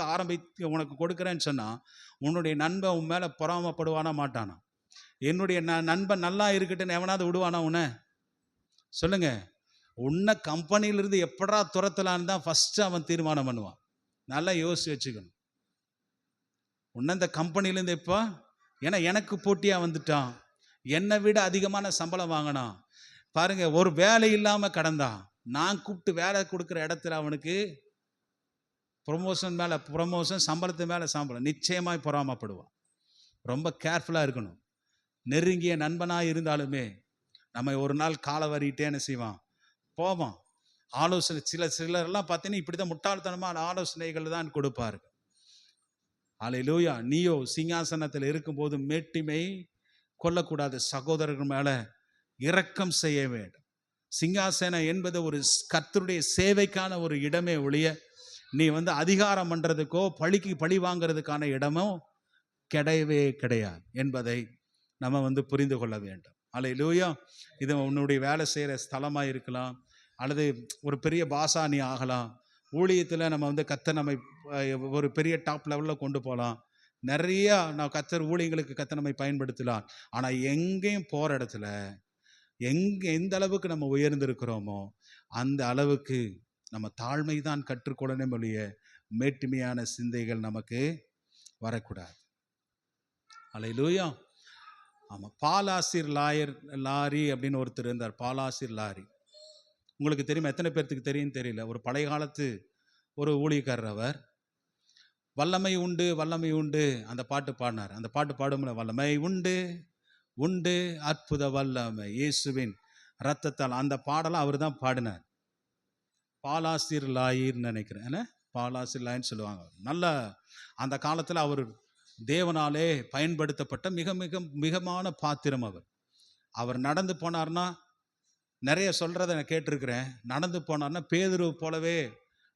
உனக்கு கொடுக்குறேன்னு சொன்னால், உன்னுடைய நண்பன் உன் மேலே பொறாமப்படுவானா மாட்டானா? என்னுடைய நண்பன் நல்லா இருக்கட்டுன்னு எவனாவது விடுவானா உன்னை? சொல்லுங்க. உன்னை கம்பெனியிலிருந்து எப்படா துரத்தலான்னு தான் ஃபஸ்ட்டு அவன் தீர்மானம் பண்ணுவான். நல்லா யோசிச்சு வச்சுக்கணும். உன்னை இந்த கம்பெனிலேருந்து இப்போ, ஏன்னா எனக்கு போட்டியாக வந்துட்டான், என்னை விட அதிகமான சம்பளம் வாங்கினான் பாருங்க, ஒரு வேலை இல்லாமல் கடந்தான், நான் கூப்பிட்டு வேலை கொடுக்குற இடத்துல அவனுக்கு ப்ரொமோஷன் மேலே ப்ரொமோஷன், சம்பளத்து மேலே சம்பளம், நிச்சயமாய் பொறாமப்படுவான். ரொம்ப கேர்ஃபுல்லாக இருக்கணும். நெருங்கிய நண்பனாக இருந்தாலுமே நம்ம ஒரு நாள் காலை வரிட்டேன்னு செய்வான், போவான். ஆலோசனை சிலரெல்லாம் பார்த்தீங்கன்னா இப்படி தான் முட்டாள்தனமான ஆலோசனைகள் தான் கொடுப்பாரு. அல்லேலூயா. நீயோ சிங்காசனத்தில் இருக்கும்போது மேட்டிமை கொள்ளக்கூடாது, சகோதரர்கள் மேலே இரக்கம் செய்ய வேண்டும். சிங்காசனம் என்பது ஒரு கர்த்தருடைய சேவைக்கான ஒரு இடமே ஒழிய, நீ அதிகாரம் பண்ணுறதுக்கோ பழி வாங்கிறதுக்கான இடமோ கிடையவே கிடையாது என்பதை நம்ம புரிந்து கொள்ள வேண்டும். அல்லேலூயா. இது உன்னுடைய வேலை செய்கிற ஸ்தலமாக இருக்கலாம், அல்லது ஒரு பெரிய பாஷா நீ ஆகலாம். ஊழியத்தில் நம்ம கர்த்தர் நம்மை ஒரு பெரிய டாப் லெவலில் கொண்டு போகலாம். நிறையா கர்த்தர் ஊழியங்களுக்கு கர்த்தர் நம்மை பயன்படுத்தலாம். ஆனால் எங்கேயும் போகிற இடத்துல எந்த அளவுக்கு நம்ம உயர்ந்திருக்கிறோமோ அந்த அளவுக்கு நம்ம தாழ்மை தான் கற்றுக்கொள்ளணும் ஒழிய மேட்டுமையான சிந்தைகள் நமக்கு வரக்கூடாது. அல்லேலூயா. ஆமாம். பாலாசிர் லாரி அப்படின்னு ஒருத்தர் இருந்தார். பாலாசிர் லாரி உங்களுக்கு தெரியுமா? எத்தனை பேர்த்துக்கு தெரியும் தெரியல. ஒரு பழைய காலத்து ஒரு ஊழியக்காரர். அவர் வல்லமை உண்டு வல்லமை உண்டு அந்த பாட்டு பாடினார். அந்த பாட்டு பாடும்ல, வல்லமை உண்டு உண்டு அற்புத வல்லமை இயேசுவின் இரத்தத்தால், அந்த பாடலாம் அவர் தான் பாடினார். பாலாசிர் லாயின்னு நினைக்கிறேன், என்ன பாலாசிர் லாயின்னு சொல்லுவாங்க. நல்ல அந்த காலத்தில் அவர் தேவனாலே பயன்படுத்தப்பட்ட மிக மிக மிகமான பாத்திரம். அவர் நடந்து போனார்னா, நிறைய சொல்கிறத நான் கேட்டிருக்கிறேன், நடந்து போனார்னா பேதுரு போலவே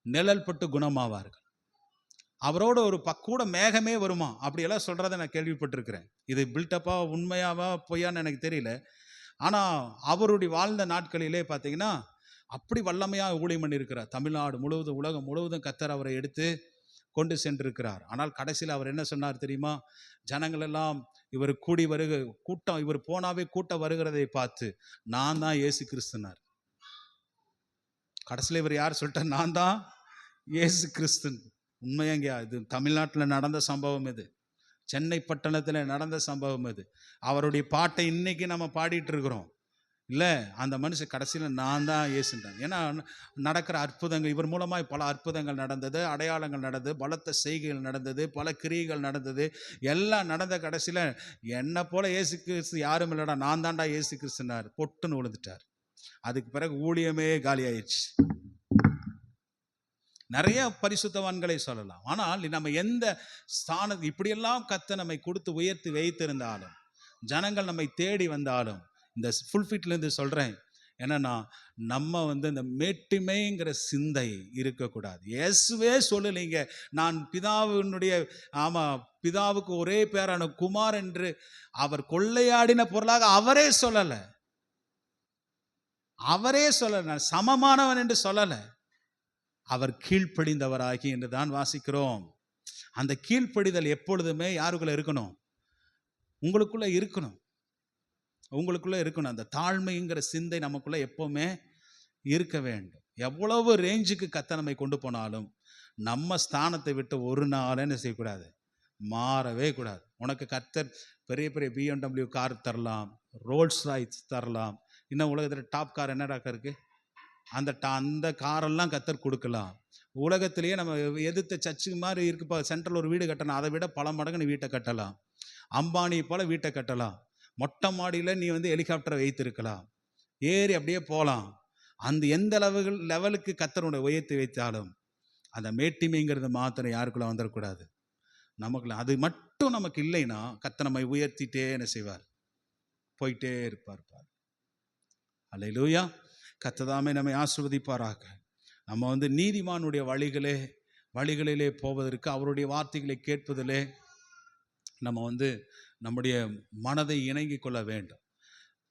நிழல் பட்டு குணமாவார்கள். அவரோட ஒரு கூட மேகமே வருமா அப்படியெல்லாம் சொல்கிறத நான் கேள்விப்பட்டிருக்கிறேன். இது பில்டப்பாக உண்மையாவா பொய்யான்னு எனக்கு தெரியல. ஆனால் அவருடைய வாழ்ந்த நாட்களிலே பார்த்தீங்கன்னா அப்படி வல்லமையாக ஊழியம் பண்ணியிருக்கிறார். தமிழ்நாடு முழுவதும் உலகம் முழுவதும் கர்த்தர் அவரை எடுத்து கொண்டு சென்றிருக்கிறார். ஆனால் கடைசியில் அவர் என்ன சொன்னார் தெரியுமா? ஜனங்கள் எல்லாம் இவர் கூடி கூட்டம், இவர் போனாவே கூட்டம் வருகிறதை பார்த்து நான் தான் இயேசு கிறிஸ்துனார். கடைசியில் இவர் யார் சொல்லிட்டார்? நான் தான் இயேசு கிறிஸ்து. உண்மையாங்கயா, இது தமிழ்நாட்டில் நடந்த சம்பவம், இது சென்னை பட்டணத்தில் நடந்த சம்பவம். இது அவருடைய பாட்டை இன்னைக்கு நம்ம பாடிட்டு இருக்கிறோம் இல்லை. அந்த மனுஷன் கடைசியில் நான் தான் இயேசுன்றாங்க. ஏன்னா நடக்கிற அற்புதங்கள், இவர் மூலமாக பல அற்புதங்கள் நடந்தது, அடையாளங்கள் நடந்தது, பலத்த செய்கைகள் நடந்தது, பல கிரியைகள் நடந்தது, எல்லாம் நடந்த கடைசியில் என்னை போல இயேசு கிறிஸ்து யாரும் இல்லைடா, நான் தான்டா இயேசு கிறிஸ்துனார், பொட்டுன்னு விழுந்துட்டார். அதுக்கு பிறகு ஊழியமே காலி ஆயிடுச்சு. நிறைய பரிசுத்தவான்களை சொல்லலாம். ஆனால் நம்ம எந்த ஸ்தானத்து இப்படியெல்லாம் கர்த்தர் நம்மை கொடுத்து உயர்த்தி வைத்திருந்தாலும், ஜனங்கள் நம்மை தேடி வந்தாலும், இந்த ஃபுல்ஃபிட்லேருந்து சொல்கிறேன் என்னன்னா, நம்ம இந்த மேட்டிமைங்கிற சிந்தை இருக்கக்கூடாது. இயேசுவே சொல்லலைங்க, நான் பிதாவினுடைய பிதாவுக்கு ஒரே பேரான குமார் என்று அவர் கொள்ளையாடின பொருளாக அவரே சொல்லலை. நான் சமமானவன் என்று சொல்லலை. அவர் கீழ்ப்படிந்தவராகி என்று தான் வாசிக்கிறோம். அந்த கீழ்ப்படிதல் எப்பொழுதுமே யாருக்குள்ள இருக்கணும்? உங்களுக்குள்ள இருக்கணும். அந்த தாழ்மைங்கிற சிந்தை நமக்குள்ள எப்பவுமே இருக்க வேண்டும். எவ்வளவு ரேஞ்சுக்கு கர்த்தர் நம்மை கொண்டு போனாலும் நம்ம ஸ்தானத்தை விட்டு ஒரு நாள் என்ன செய்யக்கூடாது? மாறவே கூடாது. உனக்கு கர்த்தர் பெரிய பெரிய BMW கார் தரலாம், ரோல்ஸ் ராய்ஸ் தரலாம், இன்னும் உலகத்தில் டாப் கார் என்னடா இருக்கு, அந்த காரெல்லாம் கர்த்தர் கொடுக்கலாம். உலகத்திலேயே நம்ம எதிர்த்த சர்ச்சு மாதிரி இருக்குப்பா, சென்ட்ரல் ஒரு வீடு கட்டணும், அதை விட பல மடங்கு நீ வீட்டை கட்டலாம். அம்பானி போல வீட்டை கட்டலாம். மொட்டை மாடியில் நீ ஹெலிகாப்டரை வைத்திருக்கலாம், ஏறி அப்படியே போகலாம். அந்த எந்த லெவலுக்கு கர்த்தருடைய உயர்த்தி வைத்தாலும் அந்த மேட்டிமைங்கிறது மாத்திரம் யாருக்குள்ள வந்துடக்கூடாது. நமக்குள்ள அது மட்டும் நமக்கு இல்லைன்னா கர்த்தர் நம்மை உயர்த்திட்டே என்ன செய்வார்? போயிட்டே இருப்பார். அல்லேலூயா. கர்த்தர் நம்மை ஆசீர்வதிப்பாராக. நம்ம நீதிமானுடைய வழிகளிலே போவதற்கு, அவருடைய வார்த்தைகளை கேட்பதிலே நம்ம நம்முடைய மனதை இணங்கி கொள்ள வேண்டும்.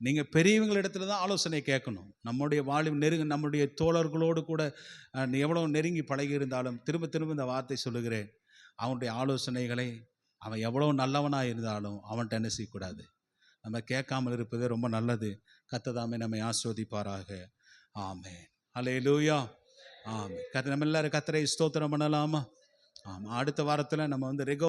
நீங்கள் பெரியவங்களிடத்துல தான் ஆலோசனை கேட்கணும். நம்முடைய நம்முடைய தோழர்களோடு கூட எவ்வளோ நெருங்கி பழகி இருந்தாலும் திரும்ப திரும்ப இந்த வார்த்தை சொல்லுகிறேன், அவனுடைய ஆலோசனைகளை அவன் எவ்வளோ நல்லவனாக இருந்தாலும் அவன்கிட்ட என்ன செய்யக்கூடாது? நம்ம கேட்காமல் இருப்பது ரொம்ப நல்லது. கர்த்தர் நம்மை ஆசீர்வதிப்பாராக. ஆமென். அல்லேலூயா. ஆமென். நம்ம எல்லாரும் கர்த்தரை ஸ்தோத்திரம் பண்ணலாமா? ஆமாம். அடுத்த வாரத்தில் நம்ம ரெகோ